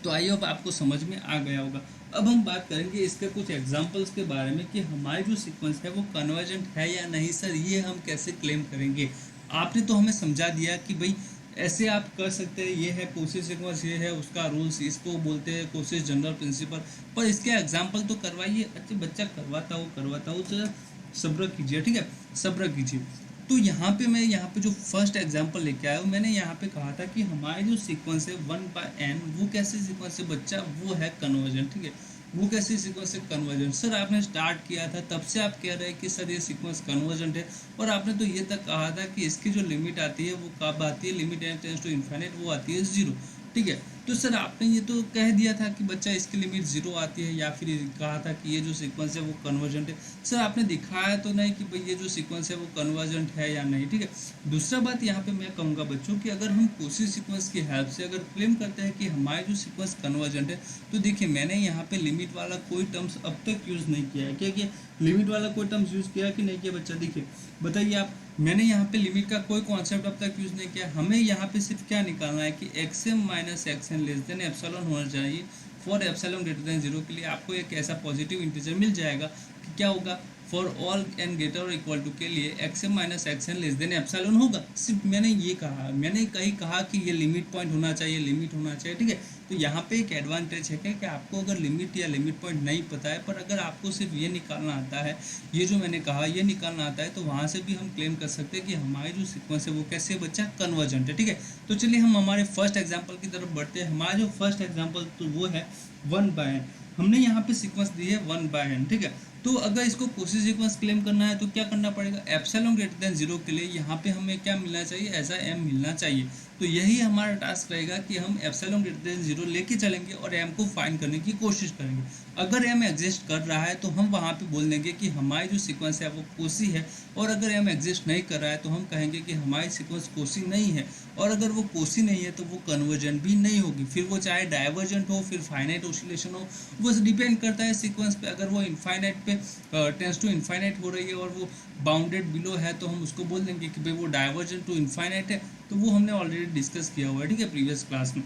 तो आई होप आपको समझ में आ गया होगा। अब हम बात करेंगे इसके कुछ एग्जांपल्स के बारे में कि हमारे जो सीक्वेंस है वो कन्वर्जेंट है या नहीं। सर ये हम कैसे क्लेम करेंगे? आपने तो हमें समझा दिया कि भाई ऐसे आप कर सकते हैं, ये है कोशिश सीक्वेंस, ये है उसका रूल्स, इसको बोलते हैं कोशिश जनरल प्रिंसिपल, पर इसके एग्जाम्पल तो करवाइए। अच्छा बच्चा करवाता हूँ जरा सब्र कीजिए, ठीक है, सब्र कीजिए। तो यहाँ पे मैं यहाँ पे जो फर्स्ट एग्जांपल लेके आया हूँ, मैंने यहाँ पे कहा था कि हमारे जो सीक्वेंस है 1/n वो कैसे सीक्वेंस है बच्चा, वो है कन्वर्जन, ठीक है। वो कैसे सीक्वेंस है, कन्वर्जन। सर आपने स्टार्ट किया था तब से आप कह रहे हैं कि सर ये सीक्वेंस कन्वर्जेंट है, और आपने तो ये तक कहा था कि इसकी जो लिमिट आती है वो कब आती है, limit n tends to infinite, वो आती है 0, ठीक है। तो सर आपने ये तो कह दिया था कि बच्चा इसकी लिमिट 0 आती है, या फिर कहा था कि ये जो सीक्वेंस है वो कन्वर्जेंट है। सर आपने दिखाया तो नहीं कि भाई ये जो सीक्वेंस है वो कन्वर्जेंट है या नहीं, ठीक है। दूसरा बात यहाँ पे मैं कहूँगा बच्चों कि अगर हम कोशिश सीक्वेंस की हेल्प से अगर क्लेम करते हैं कि हमारे जो सीक्वेंस कन्वर्जेंट है, तो देखिए मैंने यहाँ पे लिमिट वाला कोई टर्म्स अब तक यूज़ नहीं किया है। क्या किया, लिमिट वाला कोई टर्म्स यूज़ किया कि नहीं किया बच्चा? देखिए बताइए आप, मैंने यहाँ पे लिमिट का कोई कॉन्सेप्ट अब तक यूज़ नहीं किया। हमें यहाँ पे सिर्फ क्या निकालना है कि xm minus xn less than epsilon होना चाहिए। फॉर एप्सिलॉन ग्रेटर देन 0 के लिए आपको एक ऐसा पॉजिटिव इंटीजर मिल जाएगा कि क्या होगा, फॉर ऑल n ग्रेटर और इक्वल टू के लिए xm minus xn less than epsilon होगा। सिर्फ मैंने ये कहा, मैंने कहीं कहा कि ये लिमिट पॉइंट होना चाहिए, लिमिट होना चाहिए, ठीक है। तो यहाँ पे एक एडवांटेज है कि आपको अगर लिमिट या लिमिट पॉइंट नहीं पता है, पर अगर आपको सिर्फ ये निकालना आता है, ये जो मैंने कहा ये निकालना आता है, तो वहाँ से भी हम क्लेम कर सकते हैं कि हमारी जो सीक्वेंस है वो कैसे बच्चा कन्वर्जेंट है, ठीक है। तो चलिए हम हमारे फर्स्ट एग्जाम्पल की तरफ बढ़ते हैं। हमारा जो फर्स्ट एग्जाम्पल तो वो है 1/n। हमने यहाँ पे सीक्वेंस दी है 1/n, ठीक है। तो अगर इसको कोशिश सीक्वेंस क्लेम करना है तो क्या करना पड़ेगा, एप्सिलॉन ग्रेटर देन 0 के लिए यहाँ पे हमें क्या मिलना चाहिए, ऐसा m मिलना चाहिए। तो यही हमारा टास्क रहेगा कि हम एप्सिलॉन ग्रेटर देन 0 लेके चलेंगे और m को फाइंड करने की कोशिश करेंगे। अगर m एग्जिस्ट कर रहा है तो हम वहाँ पे बोल देंगे कि हमारी जो सीक्वेंस है वो कोसी है, और अगर m एग्जिस्ट नहीं कर रहा है तो हम कहेंगे कि हमारी सीक्वेंस कोसी नहीं है। और अगर वो कोसी नहीं है तो वो कन्वर्जेंट भी नहीं होगी, फिर वो चाहे डाइवर्जेंट हो, फिर फाइनाइट ऑसिलेशन हो, वो डिपेंड करता है सीक्वेंस पे। अगर वो इनफाइनाइट पे टेंड्स टू इनफाइनाइट हो रही है और वो बाउंडेड बिलो है तो हम उसको बोल देंगे कि भाई वो डाइवर्जेंट टू इनफाइनाइट है। तो वो हमने ऑलरेडी डिस्कस किया हुआ है, ठीक है, प्रीवियस क्लास में।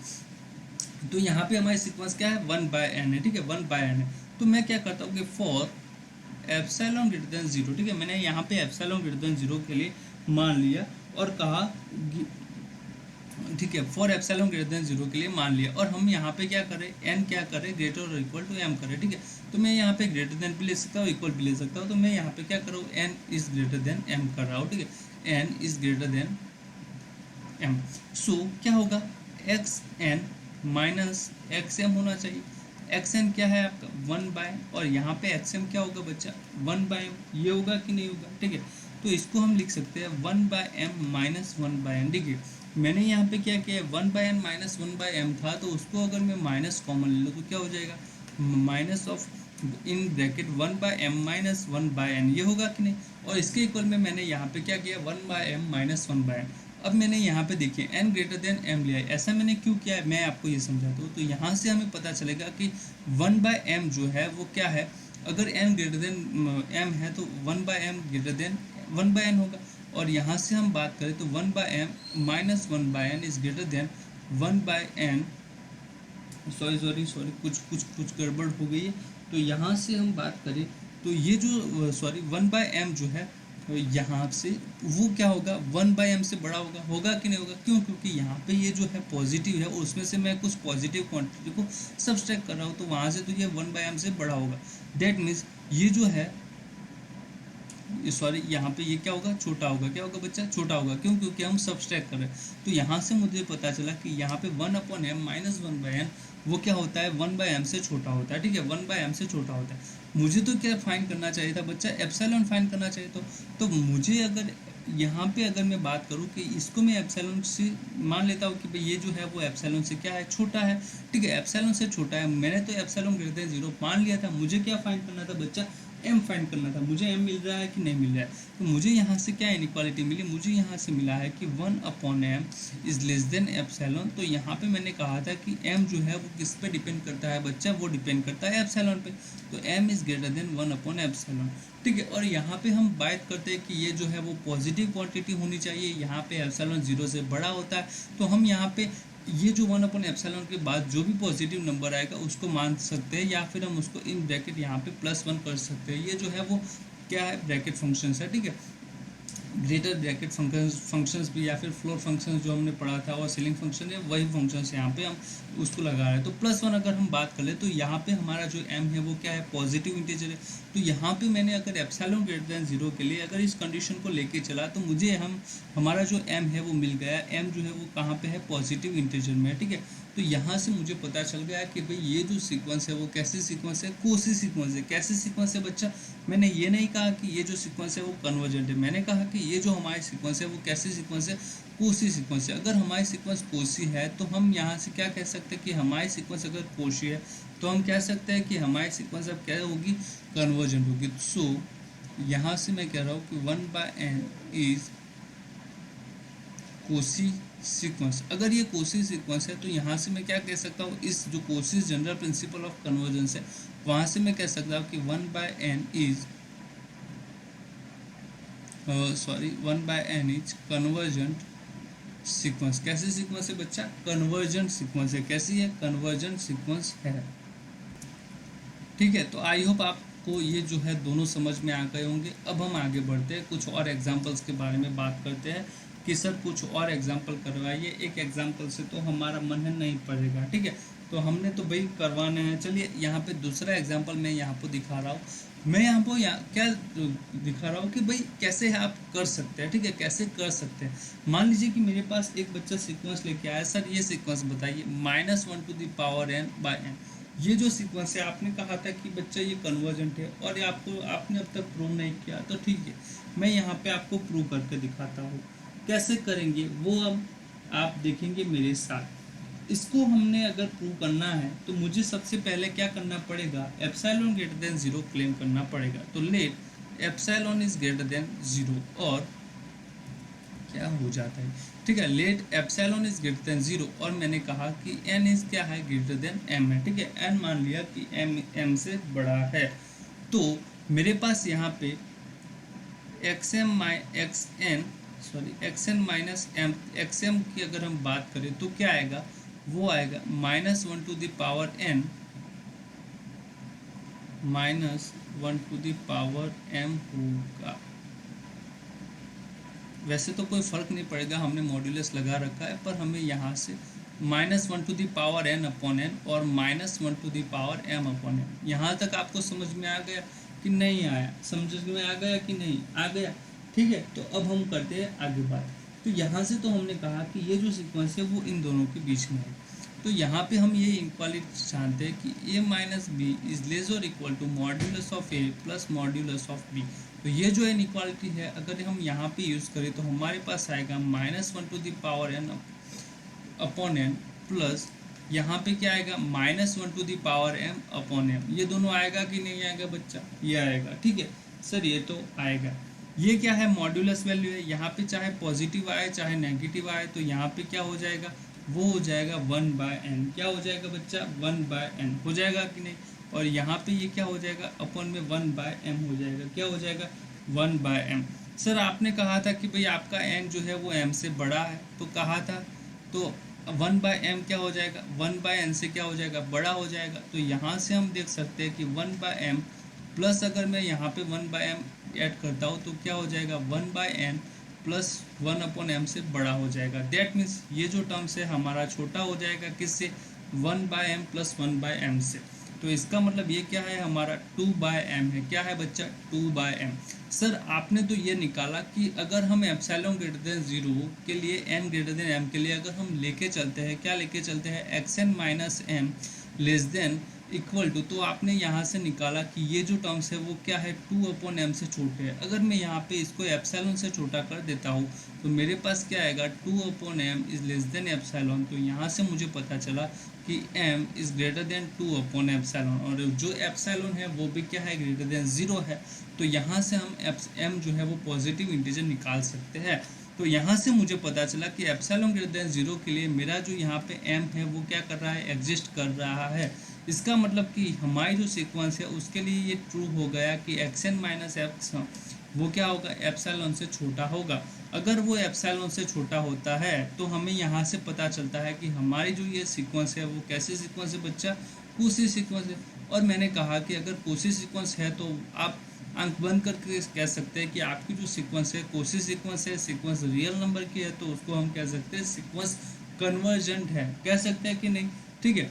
तो यहाँ पे हमारी सीक्वेंस क्या है, 1/n है, ठीक है, 1/n है। तो मैं क्या करता हूँ कि फॉर एप्सिलॉन ग्रेटर देन 0, ठीक है, मैंने यहाँ पे एप्सिलॉन ग्रेटर देन 0 के लिए मान लिया और कहा, ठीक है, फॉर एप्सिलॉन ग्रेटर देन 0 के लिए मान लिया, और हम यहाँ पे क्या करें, n क्या करें, ग्रेटर और इक्वल टू m करें, ठीक है। तो मैं यहाँ पे ग्रेटर देन भी ले सकता हूँ, इक्वल भी ले सकता हूँ। तो मैं यहाँ पे क्या कर रहा हूँ, n is greater than m कर रहा हूँ, ठीक है, n is greater than m। सो क्या होगा, xn माइनस xm होना चाहिए। xn क्या है आपका 1/, और यहाँ पे xm क्या होगा बच्चा, 1/m। ये होगा कि नहीं होगा, ठीक है। तो इसको हम लिख सकते हैं 1/m माइनस 1/n। देखिए मैंने यहाँ पे क्या किया, 1/n माइनस 1/m था, तो उसको अगर मैं माइनस कॉमन ले लूँ तो क्या हो जाएगा, minus of in bracket 1/m minus 1/n, ये होगा कि नहीं। और इसके इक्वल में मैंने यहाँ पे क्या किया, 1/m माइनस 1/n। अब मैंने यहाँ पे देखिए n ग्रेटर देन m लिया है। ऐसा मैंने क्यों किया है, मैं आपको ये समझाता हूँ। तो यहाँ से हमें पता चलेगा कि 1/m जो है वो क्या है, अगर n ग्रेटर देन m है तो 1/m ग्रेटर देन 1/n होगा। और यहाँ से हम बात करें तो 1/m minus 1/n is greater then 1/n, sorry कुछ गड़बड़ हो गई है। तो यहाँ से हम बात करें तो ये जो 1/m जो है यहाँ से वो क्या होगा, 1/m से बड़ा होगा कि नहीं होगा, क्यों, क्योंकि यहाँ पे ये जो है पॉजिटिव है, उसमें से मैं कुछ पॉजिटिव क्वांटिटी को सब्सट्रैक्ट कर रहा हूँ, तो वहाँ से तो ये 1/m से बड़ा होगा। दैट मीन्स ये जो है, सॉरी यहाँ पे ये क्या होगा, छोटा होगा। क्या होगा बच्चा, छोटा होगा, क्यों, क्योंकि हम सब्सट्रैक्ट कर रहे हैं। तो यहाँ से मुझे पता चला कि यहाँ पे 1/m माइनस 1/n वो क्या होता है, 1/m से छोटा होता है, ठीक है, 1/m से छोटा होता है। मुझे तो क्या फाइंड करना चाहिए था बच्चा, एप्सिलॉन फाइंड करना चाहिए। तो मुझे अगर यहाँ पे अगर मैं बात करूँ कि इसको मैं एप्सिलॉन से मान लेता हूँ कि भाई ये जो है वो एप्सिलॉन से क्या है, छोटा है, ठीक है, एप्सिलॉन से छोटा है। मैंने तो एप्सिलॉन ग्रेटर देन 0 मान लिया था। मुझे क्या फाइंड करना था बच्चा, एम फाइंड करना था। मुझे एम मिल रहा है कि नहीं मिल रहा है, तो मुझे यहाँ से क्या इनइक्वालिटी मिली, मुझे यहाँ से मिला है कि 1/m is less than epsilon. तो यहाँ पे मैंने कहा था कि m जो है वो किस पे डिपेंड करता है बच्चा, वो डिपेंड करता है एप्सिलॉन पे। तो m इज ग्रेटर देन 1/एप्सिलॉन, ठीक है। और यहाँ पे हम बात करते हैं कि ये जो है वो पॉजिटिव क्वांटिटी होनी चाहिए। यहाँ पे एप्सिलॉन 0 से बड़ा होता है, तो हम यहाँ पे ये जो 1/एप्सिलॉन के बाद जो भी पॉजिटिव नंबर आएगा उसको मान सकते हैं, या फिर हम उसको इन ब्रैकेट यहाँ पे +1 कर सकते हैं। ये जो है वो क्या है, ब्रैकेट फंक्शंस है, ठीक है। ग्रेटर ब्रैकेट फंक्शंस भी, या फिर फ्लोर फंक्शंस जो हमने पढ़ा था, और सीलिंग फंक्शन है, वही फंक्शंस यहाँ पे हम उसको लगा रहे हैं। तो +1 अगर हम बात कर ले तो यहाँ पे हमारा जो m है वो क्या है, पॉजिटिव इंटीजर है। तो यहाँ पे मैंने अगर एप्सिलॉन ग्रेटर देन 0 के लिए अगर इस कंडीशन को लेके चला तो मुझे हमारा जो m है वो मिल गया। m जो है वो कहाँ पे है, पॉजिटिव इंटीजर में है, ठीक है। तो यहाँ से मुझे पता चल गया कि भाई ये जो सीक्वेंस है वो कैसे सीक्वेंस है, कोसी सीक्वेंस है। कैसे सीक्वेंस है बच्चा, मैंने ये नहीं कहा कि ये जो सीक्वेंस है वो कन्वर्जेंट है, मैंने कहा कि ये जो हमारी सीक्वेंस है वो कैसी सीक्वेंस है, कोसी सीक्वेंस है। अगर हमारी सीक्वेंस कोसी है तो हम यहाँ से क्या कह सकते हैं कि हमारी सीक्वेंस अगर कोसी है तो हम कह सकते हैं कि हमारी सीक्वेंस अब क्या होगी, कन्वर्जेंट होगी। सो यहाँ से मैं कह रहा हूँ कि 1/n इज कोसी सीक्वेंस। अगर ये कोसी सीक्वेंस है तो यहाँ से मैं क्या कह सकता हूँ, इस जो Kosi general principle of convergence है वहाँ से मैं कह सकता हूँ कि 1/n is 1/n is convergent sequence. कैसी सीक्वेंस है बच्चा, कन्वर्जेंट सीक्वेंस है। कैसी है, कन्वर्जेंट सीक्वेंस है, ठीक है। तो आई होप आपको ये जो है दोनों समझ में आ गए होंगे। अब हम आगे बढ़ते हैं, कुछ और एग्जांपल्स के बारे में बात करते हैं कि सर कुछ और एग्जांपल करवाइए। एक एग्जांपल से तो हमारा मन नहीं पड़ेगा, ठीक है। तो हमने तो भाई करवाने हैं। चलिए यहाँ पे दूसरा एग्जांपल मैं यहाँ पर दिखा रहा हूँ। मैं यहाँ पर क्या दिखा रहा हूँ कि भाई कैसे आप कर सकते हैं, ठीक है, कैसे कर सकते हैं। मान लीजिए कि मेरे पास एक बच्चा सीक्वेंस लेके आया, सर ये सीक्वेंस बताइए, -1/n। ये जो सीक्वेंस है आपने कहा था कि बच्चा ये कन्वर्जेंट है, और ये आपने अब तक प्रूव नहीं किया, तो ठीक है मैं यहाँ पे आपको प्रूव करके दिखाता हूँ। कैसे करेंगे वो अब आप देखेंगे मेरे साथ। इसको हमने अगर प्रूव करना है तो मुझे सबसे पहले क्या करना पड़ेगा, एप्सिलॉन ग्रेटर देन 0 क्लेम करना पड़ेगा। तो let epsilon is greater than 0, और क्या हो जाता है, ठीक है, let epsilon is greater than 0, और मैंने कहा कि n इज क्या है, ग्रेटर देन m है, ठीक है। n मान लिया कि m से बड़ा है। तो मेरे पास यहाँ पे xn माइनस m, xm की अगर हम बात करें तो क्या आएगा, वो आएगा -1/n -1/m होगा। वैसे तो कोई फ़र्क नहीं पड़ेगा, हमने मॉड्यूलस लगा रखा है, पर हमें यहाँ से -1/n/n और -1/m/n। यहाँ तक आपको समझ में आ गया कि नहीं आया, समझ में आ गया कि नहीं आ गया, ठीक है। तो अब हम करते हैं आगे बात। तो यहाँ से तो हमने कहा कि ये जो सीक्वेंस है वो इन दोनों के बीच में है। तो यहाँ पे हम ये इक्वालिटी जानते हैं कि a minus b is less और equal to modulus of a plus modulus of b। तो ये जो इनइक्वालिटी है अगर हम यहाँ पे यूज़ करें तो हमारे पास आएगा -1/n/n प्लस यहाँ पे क्या आएगा, -1/m/m। ये दोनों आएगा कि नहीं आएगा बच्चा, ये आएगा, ठीक है सर, ये तो आएगा। ये क्या है, मॉड्यूलस वैल्यू है। यहाँ पे चाहे पॉजिटिव आए चाहे नेगेटिव आए तो यहाँ पे क्या हो जाएगा, वो हो जाएगा 1/n। क्या हो जाएगा बच्चा, 1/n हो जाएगा कि नहीं। और यहाँ पे ये क्या हो जाएगा, अपन में 1/m हो जाएगा। क्या हो जाएगा, 1/m। सर आपने कहा था कि भाई आपका n जो है वो m से बड़ा है, तो कहा था, तो 1/m क्या हो जाएगा, 1/n से क्या हो जाएगा, बड़ा हो जाएगा। तो यहाँ से हम देख सकते हैं कि 1/m प्लस अगर मैं यहाँ पे 1/m ऐड करता हूँ तो क्या हो जाएगा, 1/n प्लस 1/m से बड़ा हो जाएगा। दैट मीन्स ये जो टर्म्स है हमारा छोटा हो जाएगा किससे, 1/m प्लस 1/m से। तो इसका मतलब ये क्या है, हमारा 2/m है। क्या है बच्चा, 2/m। सर आपने तो ये निकाला कि अगर हम एप्सिलॉन ग्रेटर देन 0 के लिए n ग्रेटर देन m के लिए अगर हम लेके चलते हैं, क्या लेके चलते हैं, xn minus m less than equal to, तो आपने यहाँ से निकाला कि ये जो टर्म्स है वो क्या है 2/m से छोटे है। अगर मैं यहाँ पे इसको एप्सिलॉन से छोटा कर देता हूँ तो मेरे पास क्या आएगा 2/m is less than epsilon. तो यहाँ से मुझे पता चला कि m इज ग्रेटर देन 2/एप्सिलॉन, और जो एप्सिलॉन है वो भी क्या है ग्रेटर देन 0 है। तो यहाँ से हम m जो है वो पॉजिटिव इंटीजर निकाल सकते हैं। तो यहाँ से मुझे पता चला कि एप्सिलॉन ग्रेटर देन 0 के लिए मेरा जो यहाँ पे m है वो क्या कर रहा है एग्जिस्ट कर रहा है। इसका मतलब कि हमारी जो सीक्वेंस है उसके लिए ये ट्रू हो गया कि xn माइनस एक्स वो क्या होगा एप्सिलॉन से छोटा होगा। अगर वो एप्सिलॉन से छोटा होता है तो हमें यहाँ से पता चलता है कि हमारी जो ये सीक्वेंस है वो कैसी सीक्वेंस है बच्चा, कोसी सीक्वेंस है। और मैंने कहा कि अगर कोसी सीक्वेंस है तो आप आंख बंद करके कह सकते हैं कि आपकी जो सीक्वेंस है कोसी सीक्वेंस है, सीक्वेंस रियल नंबर की है, तो उसको हम कह सकते हैं सीक्वेंस कन्वर्जेंट है। कह सकते हैं कि नहीं, ठीक है।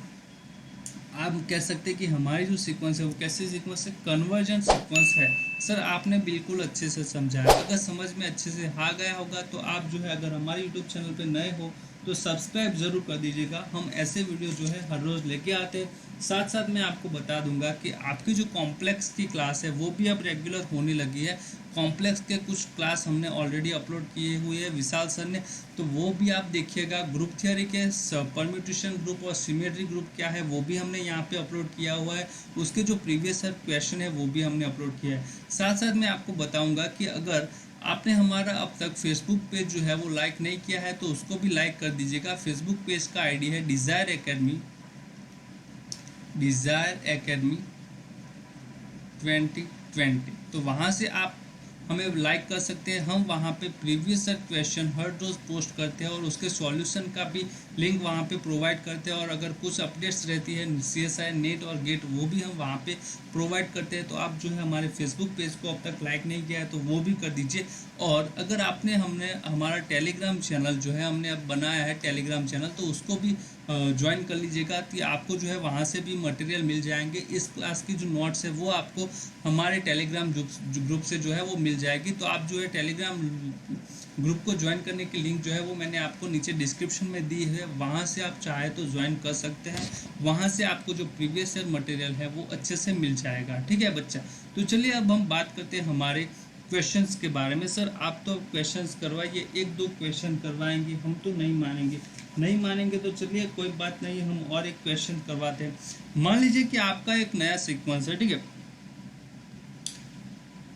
आप कह सकते हैं कि हमारी जो सीक्वेंस है वो कैसी सीक्वेंस है, कन्वर्जेंट सीक्वेंस है। सर आपने बिल्कुल अच्छे से समझाया, अगर समझ में अच्छे से आ गया होगा तो आप जो है अगर हमारे यूट्यूब चैनल पे नए हो तो सब्सक्राइब ज़रूर कर दीजिएगा। हम ऐसे वीडियो जो है हर रोज़ लेके आते हैं। साथ साथ मैं आपको बता दूंगा कि आपकी जो कॉम्प्लेक्स की क्लास है वो भी अब रेगुलर होने लगी है। कॉम्प्लेक्स के कुछ क्लास हमने ऑलरेडी अपलोड किए हुए हैं विशाल सर ने, तो वो भी आप देखिएगा। ग्रुप थियोरी के परम्यूटेशन ग्रुप और सिमेट्री ग्रुप क्या है वो भी हमने यहाँ पे अपलोड किया हुआ है। उसके जो प्रीवियस क्वेश्चन है वो भी हमने अपलोड किया है। साथ साथ मैं आपको बताऊंगा कि अगर आपने हमारा अब तक फेसबुक पेज जो है वो लाइक नहीं किया है तो उसको भी लाइक कर दीजिएगा। फेसबुक पेज का आईडी है डिज़ायर एकेडमी 2020। तो वहाँ से आप हमें लाइक कर सकते हैं। हम वहाँ पे प्रीवियस क्वेश्चन हर रोज़ पोस्ट करते हैं और उसके सॉल्यूशन का भी लिंक वहाँ पे प्रोवाइड करते हैं। और अगर कुछ अपडेट्स रहती है CSI नेट और गेट वो भी हम वहाँ पे प्रोवाइड करते हैं। तो आप जो है हमारे फेसबुक पेज को अब तक लाइक नहीं किया है तो वो भी कर दीजिए। और अगर हमने हमारा टेलीग्राम चैनल जो है हमने अब बनाया है टेलीग्राम चैनल, तो उसको भी ज्वाइन कर लीजिएगा कि आपको जो है वहाँ से भी मटेरियल मिल जाएंगे। इस क्लास की जो नोट्स है वो आपको हमारे टेलीग्राम ग्रुप से जो है वो मिल जाएगी। तो आप जो है टेलीग्राम ग्रुप को ज्वाइन करने की लिंक जो है वो मैंने आपको नीचे डिस्क्रिप्शन में दी है, वहाँ से आप चाहे तो ज्वाइन कर सकते हैं। वहाँ से आपको जो प्रीवियस ईयर मटेरियल है वो अच्छे से मिल जाएगा, ठीक है बच्चा। तो चलिए अब हम बात करते हैं हमारे क्वेश्चंस के बारे में। सर आप तो क्वेश्चंस करवाइए, 1-2 क्वेश्चन करवाएंगे, हम तो नहीं मानेंगे तो चलिए कोई बात नहीं, हम और एक क्वेश्चन करवाते हैं। मान लीजिए कि आपका एक नया सीक्वेंस है, ठीक है।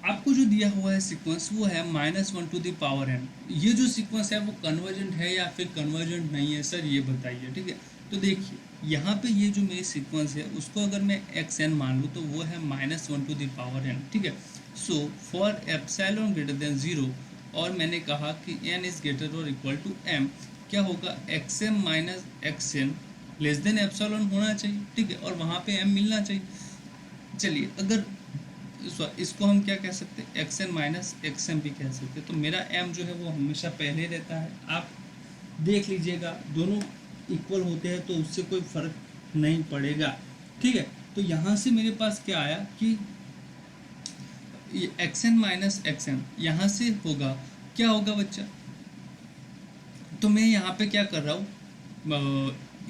आपको जो दिया हुआ है सीक्वेंस वो है -1n। ये जो सीक्वेंस है वो कन्वर्जेंट है या फिर कन्वर्जेंट नहीं है सर, ये बताइए, ठीक है। तो देखिए यहाँ पे ये जो मेरी सीक्वेंस है उसको अगर मैं xn मान लूँ तो वो है -1n, ठीक है। So for epsilon greater than 0 और मैंने कहा कि n इज ग्रेटर और इक्वल टू m, क्या होगा xm minus xn less than epsilon होना चाहिए, ठीक है। और वहाँ पे m मिलना चाहिए। चलिए अगर इसको हम क्या कह सकते हैं xn माइनस xm भी कह सकते हैं। तो मेरा m जो है वो हमेशा पहले रहता है। आप देख लीजिएगा दोनों इक्वल होते हैं तो उससे कोई फर्क नहीं पड़ेगा, ठीक है। तो यहाँ से मेरे पास क्या आया कि ये xn माइनस xm यहाँ से होगा, क्या होगा बच्चा। तो मैं यहाँ पे क्या कर रहा हूँ,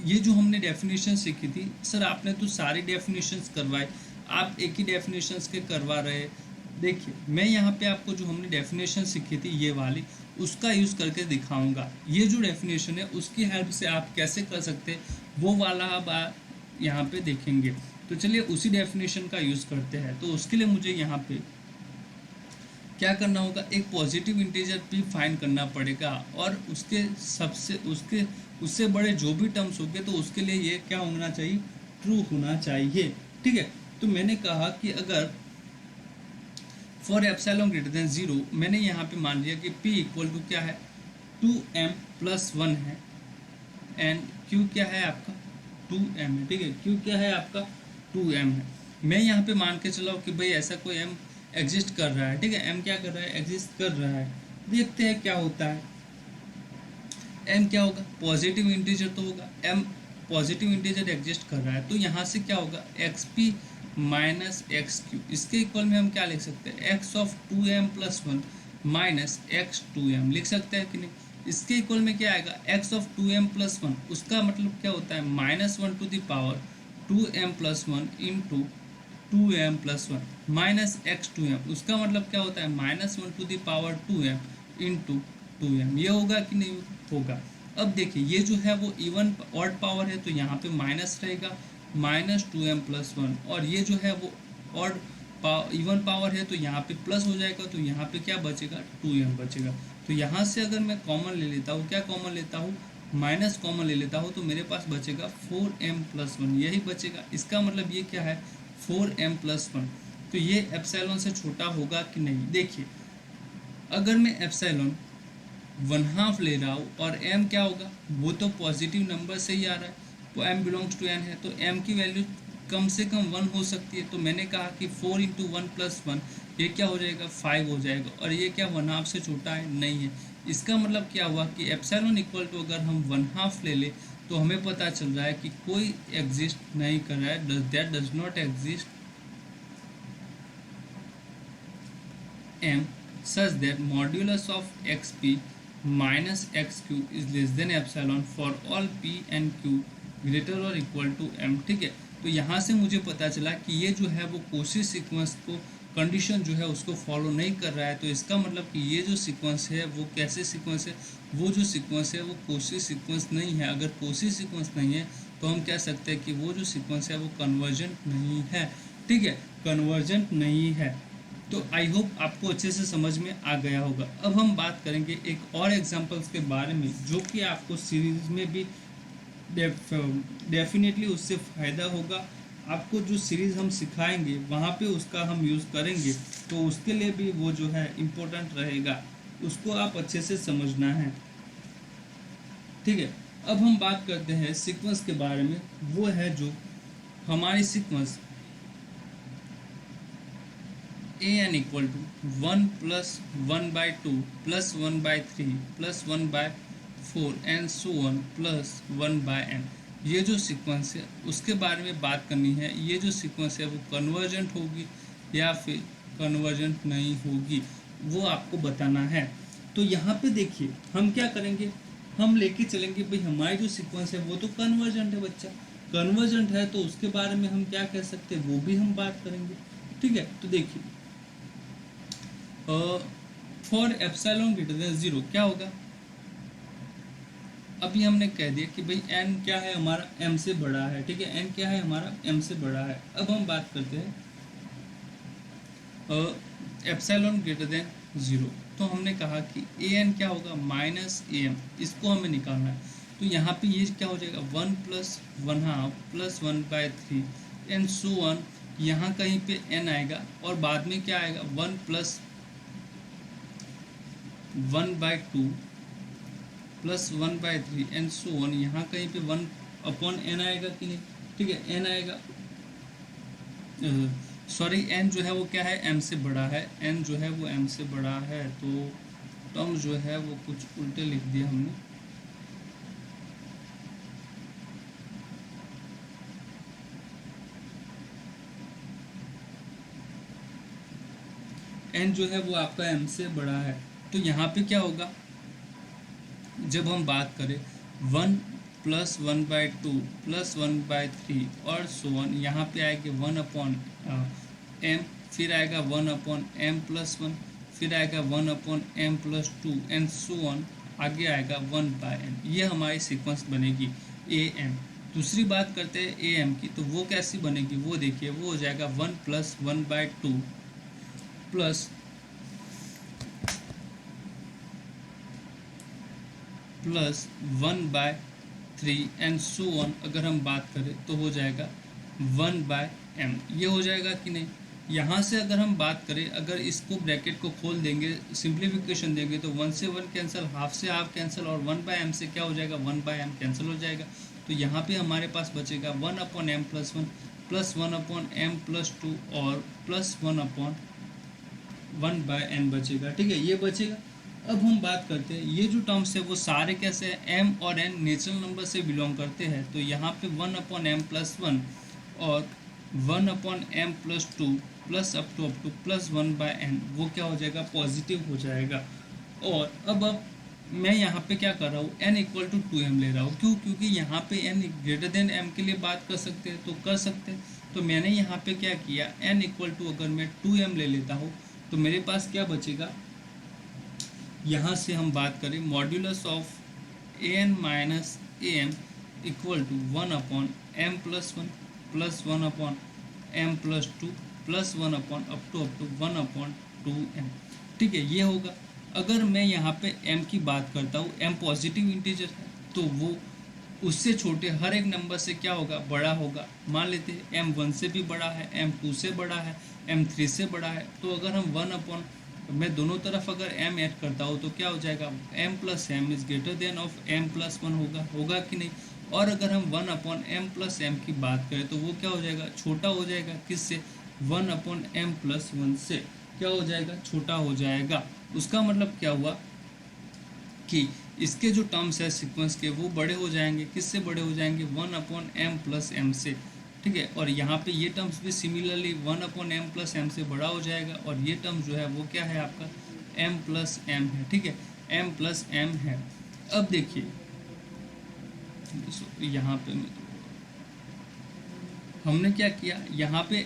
ये जो हमने डेफिनेशन सीखी थी सर, आपने तो सारी डेफिनेशंस करवाए, आप एक ही डेफिनेशंस के करवा रहे। देखिए मैं यहाँ पे आपको जो हमने डेफिनेशन सीखी थी ये वाली, उसका यूज़ करके दिखाऊंगा। ये जो डेफिनेशन है उसकी हेल्प से आप कैसे कर सकते हैं वो वाला अब यहाँ पे देखेंगे। तो चलिए उसी डेफिनेशन का यूज़ करते हैं। तो उसके लिए मुझे यहाँ पे क्या करना होगा, एक पॉजिटिव इंटीजर p फाइंड करना पड़ेगा और उससे बड़े जो भी टर्म्स होंगे तो उसके लिए ये क्या होना चाहिए, ट्रू होना चाहिए, ठीक है। तो मैंने कहा कि अगर फॉर एप्सिलॉन ग्रेटर देन 0 मैंने यहाँ पे मान लिया कि p इक्वल टू क्या है 2m+1 है एंड q क्या है आपका 2m है, ठीक है। q क्या है आपका 2m है। मैं यहाँ पे मान के चलाओ कि भाई ऐसा कोई m एग्जिस्ट कर रहा है, ठीक है। m क्या कर रहा है, एग्जिस्ट कर रहा है। देखते हैं क्या होता है। m क्या होगा, पॉजिटिव इंटीजर तो होगा, m पॉजिटिव इंटीजर एग्जिस्ट कर रहा है तो यहाँ से क्या होगा xp माइनस xq। इसके इक्वल में हम क्या लिख सकते हैं, x of 2m+1 minus x2m लिख सकते हैं कि नहीं। इसके इक्वल में क्या आएगा, x ऑफ 2m+1, उसका मतलब क्या होता है -1 to the power 2m+1 into 2m+1 minus x2m, उसका मतलब क्या होता है -1 to the power 2m into 2m। ये होगा कि नहीं होगा? अब देखिए ये जो है वो इवन ऑड पावर है तो यहाँ पे माइनस रहेगा, -2m+1, और ये जो है वो ऑड इवन पावर है तो यहाँ पे प्लस हो जाएगा, तो यहाँ पे क्या बचेगा 2m बचेगा। तो यहाँ से अगर मैं कॉमन ले लेता हूँ, क्या कॉमन लेता हूँ, माइनस कॉमन ले लेता हूँ, तो मेरे पास बचेगा 4m+1, यही बचेगा। इसका मतलब ये क्या है 4m+1। तो ये एप्सिलॉन से छोटा होगा कि नहीं? देखिए अगर मैं एप्सिलॉन 1/2 ले रहा हूँ और m क्या होगा, वो तो पॉजिटिव नंबर से ही आ रहा है, तो m बिलोंग्स टू n है, तो m की वैल्यू कम से कम 1 हो सकती है। तो मैंने कहा कि 4 इंटू 1+1 ये क्या हो जाएगा 5 हो जाएगा, और ये क्या 1/2 से छोटा है? नहीं है। इसका मतलब क्या हुआ कि एप्सिलॉन इक्वल टू अगर हम 1/2 ले ले तो हमें पता चल रहा है कि कोई एग्जिस्ट नहीं कर रहा है, that does not exist m such that modulus of xp minus xq is less than epsilon for all p and q greater or equal to m। ठीक है, तो यहाँ से मुझे पता चला कि ये जो है वो कोशी सीक्वेंस को कंडीशन जो है उसको फॉलो नहीं कर रहा है। तो इसका मतलब कि ये जो सीक्वेंस है वो कैसे सीक्वेंस है, वो जो सीक्वेंस है वो कोशी सीक्वेंस नहीं है। अगर कोशी सीक्वेंस नहीं है तो हम कह सकते हैं कि वो जो सीक्वेंस है वो कन्वर्जेंट नहीं है। ठीक है, कन्वर्जेंट नहीं है। तो आई होप आपको अच्छे से समझ में आ गया होगा। अब हम बात करेंगे एक और एग्जांपल्स के बारे में जो कि आपको सीरीज में भी डेफिनेटली उससे फ़ायदा होगा। आपको जो सीरीज़ हम सिखाएंगे वहाँ पे उसका हम यूज़ करेंगे, तो उसके लिए भी वो जो है इम्पोर्टेंट रहेगा, उसको आप अच्छे से समझना है। ठीक है, अब हम बात करते हैं सीक्वेंस के बारे में। वो है जो हमारी sequence an equal to 1 + 1/2 + 1/3 + 1/4 and so on plus 1/n, ये जो सीक्वेंस है उसके बारे में बात करनी है। ये जो सीक्वेंस है वो कन्वर्जेंट होगी या फिर कन्वर्जेंट नहीं होगी, वो आपको बताना है। तो यहाँ पे देखिए हम क्या करेंगे, हम लेके चलेंगे भाई हमारी जो सीक्वेंस है वो तो कन्वर्जेंट है बच्चा, कन्वर्जेंट है तो उसके बारे में हम क्या कह सकते हैं वो भी हम बात करेंगे। ठीक है, तो देखिए फॉर एप्सिलॉन ग्रेटर देन 0 क्या होगा, अभी हमने कह दिया कि भाई n क्या है हमारा m से बड़ा है। ठीक है, n क्या है हमारा m से बड़ा है। अब हम बात करते हैं एप्सिलॉन ग्रेटर देन 0, तो हमने कहा कि an क्या होगा -am, इसको हमें निकालना है। तो यहाँ पे ये क्या हो जाएगा 1 + 1/2 + 1/3 एंड सो ऑन, यहाँ कहीं पे n आएगा और बाद में क्या आएगा 1 + 1/2 + 1/3 एंड सो ऑन, यहाँ कहीं पे 1/n आएगा कि नहीं? ठीक है, n आएगा, सॉरी n जो है वो क्या है m से बड़ा है, n जो है वो m से बड़ा है, तो टर्म जो है वो कुछ उल्टे लिख दिया हमने। n जो है वो आपका m से बड़ा है, तो यहाँ पे क्या होगा जब हम बात करें 1 + 1/2 + 1/3 और सो ऑन, यहाँ पे आएगा 1/m, फिर आएगा 1/m+1, फिर आएगा 1/m+2 एंड सो ऑन, आगे आएगा 1/n। ये हमारी सीक्वेंस बनेगी am। दूसरी बात करते हैं am की, तो वो कैसी बनेगी वो देखिए, वो हो जाएगा 1 + 1/2 + 1/3 एंड सो ऑन, अगर हम बात करें तो हो जाएगा 1/m। ये हो जाएगा कि नहीं? यहाँ से अगर हम बात करें, अगर इसको ब्रैकेट को खोल देंगे, सिंप्लीफिकेशन देंगे, तो 1 से 1 कैंसिल, हाफ से हाफ कैंसिल, और 1/m से क्या हो जाएगा 1/m कैंसिल हो जाएगा। तो यहाँ पे हमारे पास बचेगा 1/m+1 + 1/m+2 और +1/n बचेगा। ठीक है, ये बचेगा। अब हम बात करते हैं ये जो टर्म्स है वो सारे कैसे हैं, m और n नेचुरल नंबर से बिलोंग करते हैं। तो यहाँ पे 1/m+1 और 1/m+2 plus up to +1/n, वो क्या हो जाएगा पॉजिटिव हो जाएगा। और अब मैं यहाँ पे क्या कर रहा हूँ, n इक्वल टू 2m ले रहा हूँ। क्यों? क्योंकि यहाँ पे n ग्रेटर देन m के लिए बात कर सकते हैं तो कर सकते हैं। तो मैंने यहाँ पे क्या किया, n इक्वल टू अगर मैं 2m ले लेता हूँ तो मेरे पास क्या बचेगा, यहाँ से हम बात करें modulus of an minus am equal to 1/m plus 1 plus 1/m plus 2 plus 1 up to 1/2m। ठीक है, ये होगा। अगर मैं यहाँ पे m की बात करता हूँ, m पॉजिटिव इंटीजर है तो वो उससे छोटे हर एक नंबर से क्या होगा, बड़ा होगा। मान लेते हैं m 1 से भी बड़ा है, m 2 से बड़ा है, m 3 से बड़ा है। तो अगर हम 1/, मैं दोनों तरफ अगर m ऐड करता हूँ तो क्या हो जाएगा, m plus m is greater then of m plus 1 होगा कि नहीं। और अगर हम 1/m प्लस m की बात करें तो वो क्या हो जाएगा, छोटा हो जाएगा। किससे? 1/m प्लस 1 से क्या हो जाएगा, छोटा हो जाएगा। उसका मतलब क्या हुआ कि इसके जो टर्म्स है सीक्वेंस के वो बड़े हो जाएंगे। किससे बड़े हो जाएंगे, 1/m प्लस m से। ठीक है, और यहाँ पे ये टर्म्स भी सिमिलरली 1/m प्लस m से बड़ा हो जाएगा। और ये टर्म जो है वो क्या है आपका, m प्लस m है। ठीक है, m प्लस m है। अब देखिए यहाँ पे हमने क्या किया, यहाँ पे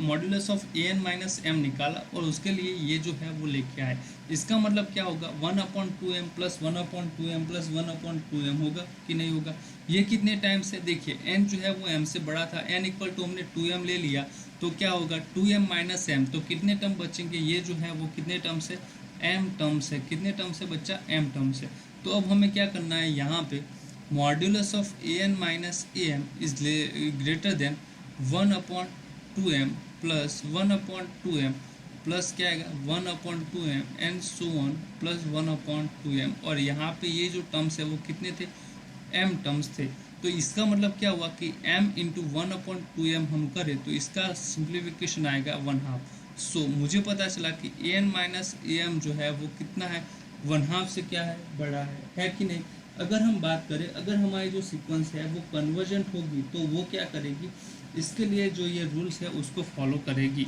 modulus of an minus m निकाला और उसके लिए ये जो है वो लेके आए। इसका मतलब क्या होगा, 1/2m plus 1/2m plus 1/2m होगा कि नहीं होगा। ये कितने टाइम से, देखिए n जो है वो m से बड़ा था, n इक्वल टू हमने 2m ले लिया तो क्या होगा 2m माइनस m। तो कितने टर्म बचेंगे, ये जो है वो कितने टर्म से, m टर्म से। कितने टर्म से बच्चा, m टर्म से। तो अब हमें क्या करना है, यहाँ पे modulus of an minus am is greater then 1/2m plus 1/2m plus क्या आएगा 1/2m and so on plus 1/2m। और यहाँ पे ये जो टर्म्स है वो कितने थे, m टर्म्स थे। तो इसका मतलब क्या हुआ कि m इंटू 1/2m हम करें तो इसका सिंप्लीफिकेशन आएगा 1/2। सो मुझे पता चला कि an माइनस am जो है वो कितना है, 1/2 से क्या है, बड़ा है कि नहीं। अगर हम बात करें, अगर हमारी जो सीक्वेंस है वो कन्वर्जेंट होगी तो वो क्या करेगी, इसके लिए जो ये रूल्स है उसको फॉलो करेगी।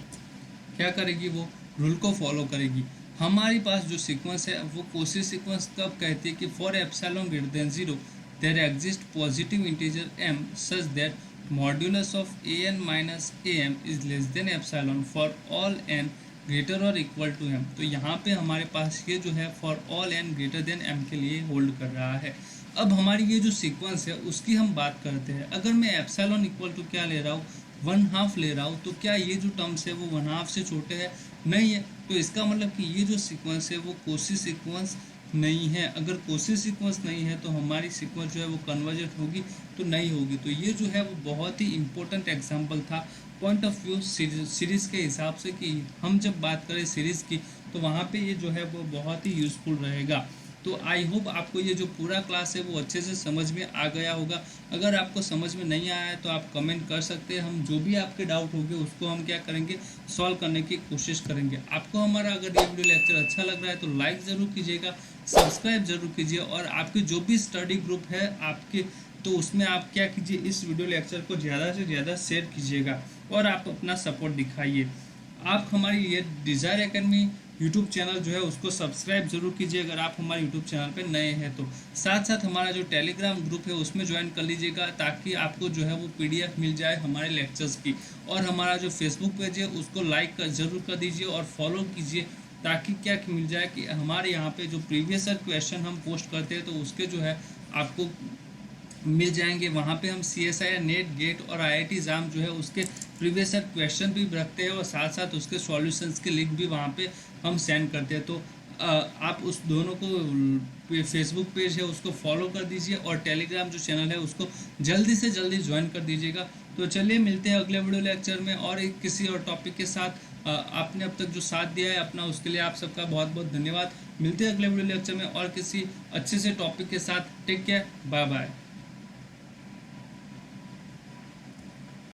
क्या करेगी, वो रूल को फॉलो करेगी। हमारे पास जो सीक्वेंस है वो कोशी सीक्वेंस कब कहती है कि for epsilon greater than 0 there exist positive integer m such that modulus of an minus am is less than epsilon for all n greater और इक्वल टू m। तो यहाँ पे हमारे पास ये जो है for all n greater than m के लिए होल्ड कर रहा है। अब हमारी ये जो सीक्वेंस है उसकी हम बात करते हैं। अगर मैं एप्सिलॉन इक्वल टू क्या ले रहा हूँ, 1/2 ले रहा हूँ, तो क्या ये जो टर्म्स है वो 1/2 से छोटे हैं, नहीं है। तो इसका मतलब कि ये जो सीक्वेंस है वो कोशी सीक्वेंस नहीं है। अगर कोशी सीक्वेंस नहीं है तो हमारी सीक्वेंस जो है वो कन्वर्जेंट होगी तो नहीं होगी। तो ये जो है वो बहुत ही इंपॉर्टेंट एग्जांपल था पॉइंट ऑफ व्यू सीरीज़ के हिसाब से, कि हम जब बात करें सीरीज़ की तो वहाँ पे ये जो है वो बहुत ही यूज़फुल रहेगा। तो आई होप आपको ये जो पूरा क्लास है वो अच्छे से समझ में आ गया होगा। अगर आपको समझ में नहीं आया है तो आप कमेंट कर सकते हैं। हम जो भी आपके डाउट होंगे उसको हम क्या करेंगे, सॉल्व करने की कोशिश करेंगे। आपको हमारा अगर ये वीडियो लेक्चर अच्छा लग रहा है तो लाइक ज़रूर कीजिएगा, सब्सक्राइब जरूर कीजिए। और आपके जो भी स्टडी ग्रुप है आपके, तो उसमें आप क्या कीजिए, इस वीडियो लेक्चर को ज़्यादा से ज़्यादा शेयर कीजिएगा और आप अपना सपोर्ट दिखाइए। आप हमारी ये डिज़ायर एकेडमी यूट्यूब चैनल जो है उसको सब्सक्राइब जरूर कीजिए अगर आप हमारे यूट्यूब चैनल पर नए हैं तो। साथ साथ हमारा जो टेलीग्राम ग्रुप है उसमें ज्वाइन कर लीजिएगा ताकि आपको जो है वो PDF मिल जाए हमारे लेक्चर्स की। और हमारा जो फेसबुक पेज है उसको लाइक जरूर कर दीजिए और फॉलो कीजिए ताकि क्या मिल जाए कि हमारे यहाँ पे जो प्रीवियस क्वेश्चन हम पोस्ट करते हैं तो उसके जो है आपको मिल जाएंगे। वहाँ पे हम CSIR नेट गेट और IIT एग्ज़ाम जो है उसके प्रीवियस क्वेश्चन भी रखते हैं और साथ साथ उसके सॉल्यूशंस के लिंक भी वहाँ पे हम सेंड करते हैं। तो आप उस दोनों को फेसबुक पेज है उसको फॉलो कर दीजिए और टेलीग्राम जो चैनल है उसको जल्दी से जल्दी ज्वाइन कर दीजिएगा। तो चलिए मिलते हैं अगले वीडियो लेक्चर में और एक किसी और टॉपिक के साथ। आपने अब तक जो साथ दिया है अपना उसके लिए आप सबका बहुत बहुत धन्यवाद। मिलते हैं अगले वीडियो लेक्चर में और किसी अच्छे से टॉपिक के साथ। Take care, bye bye.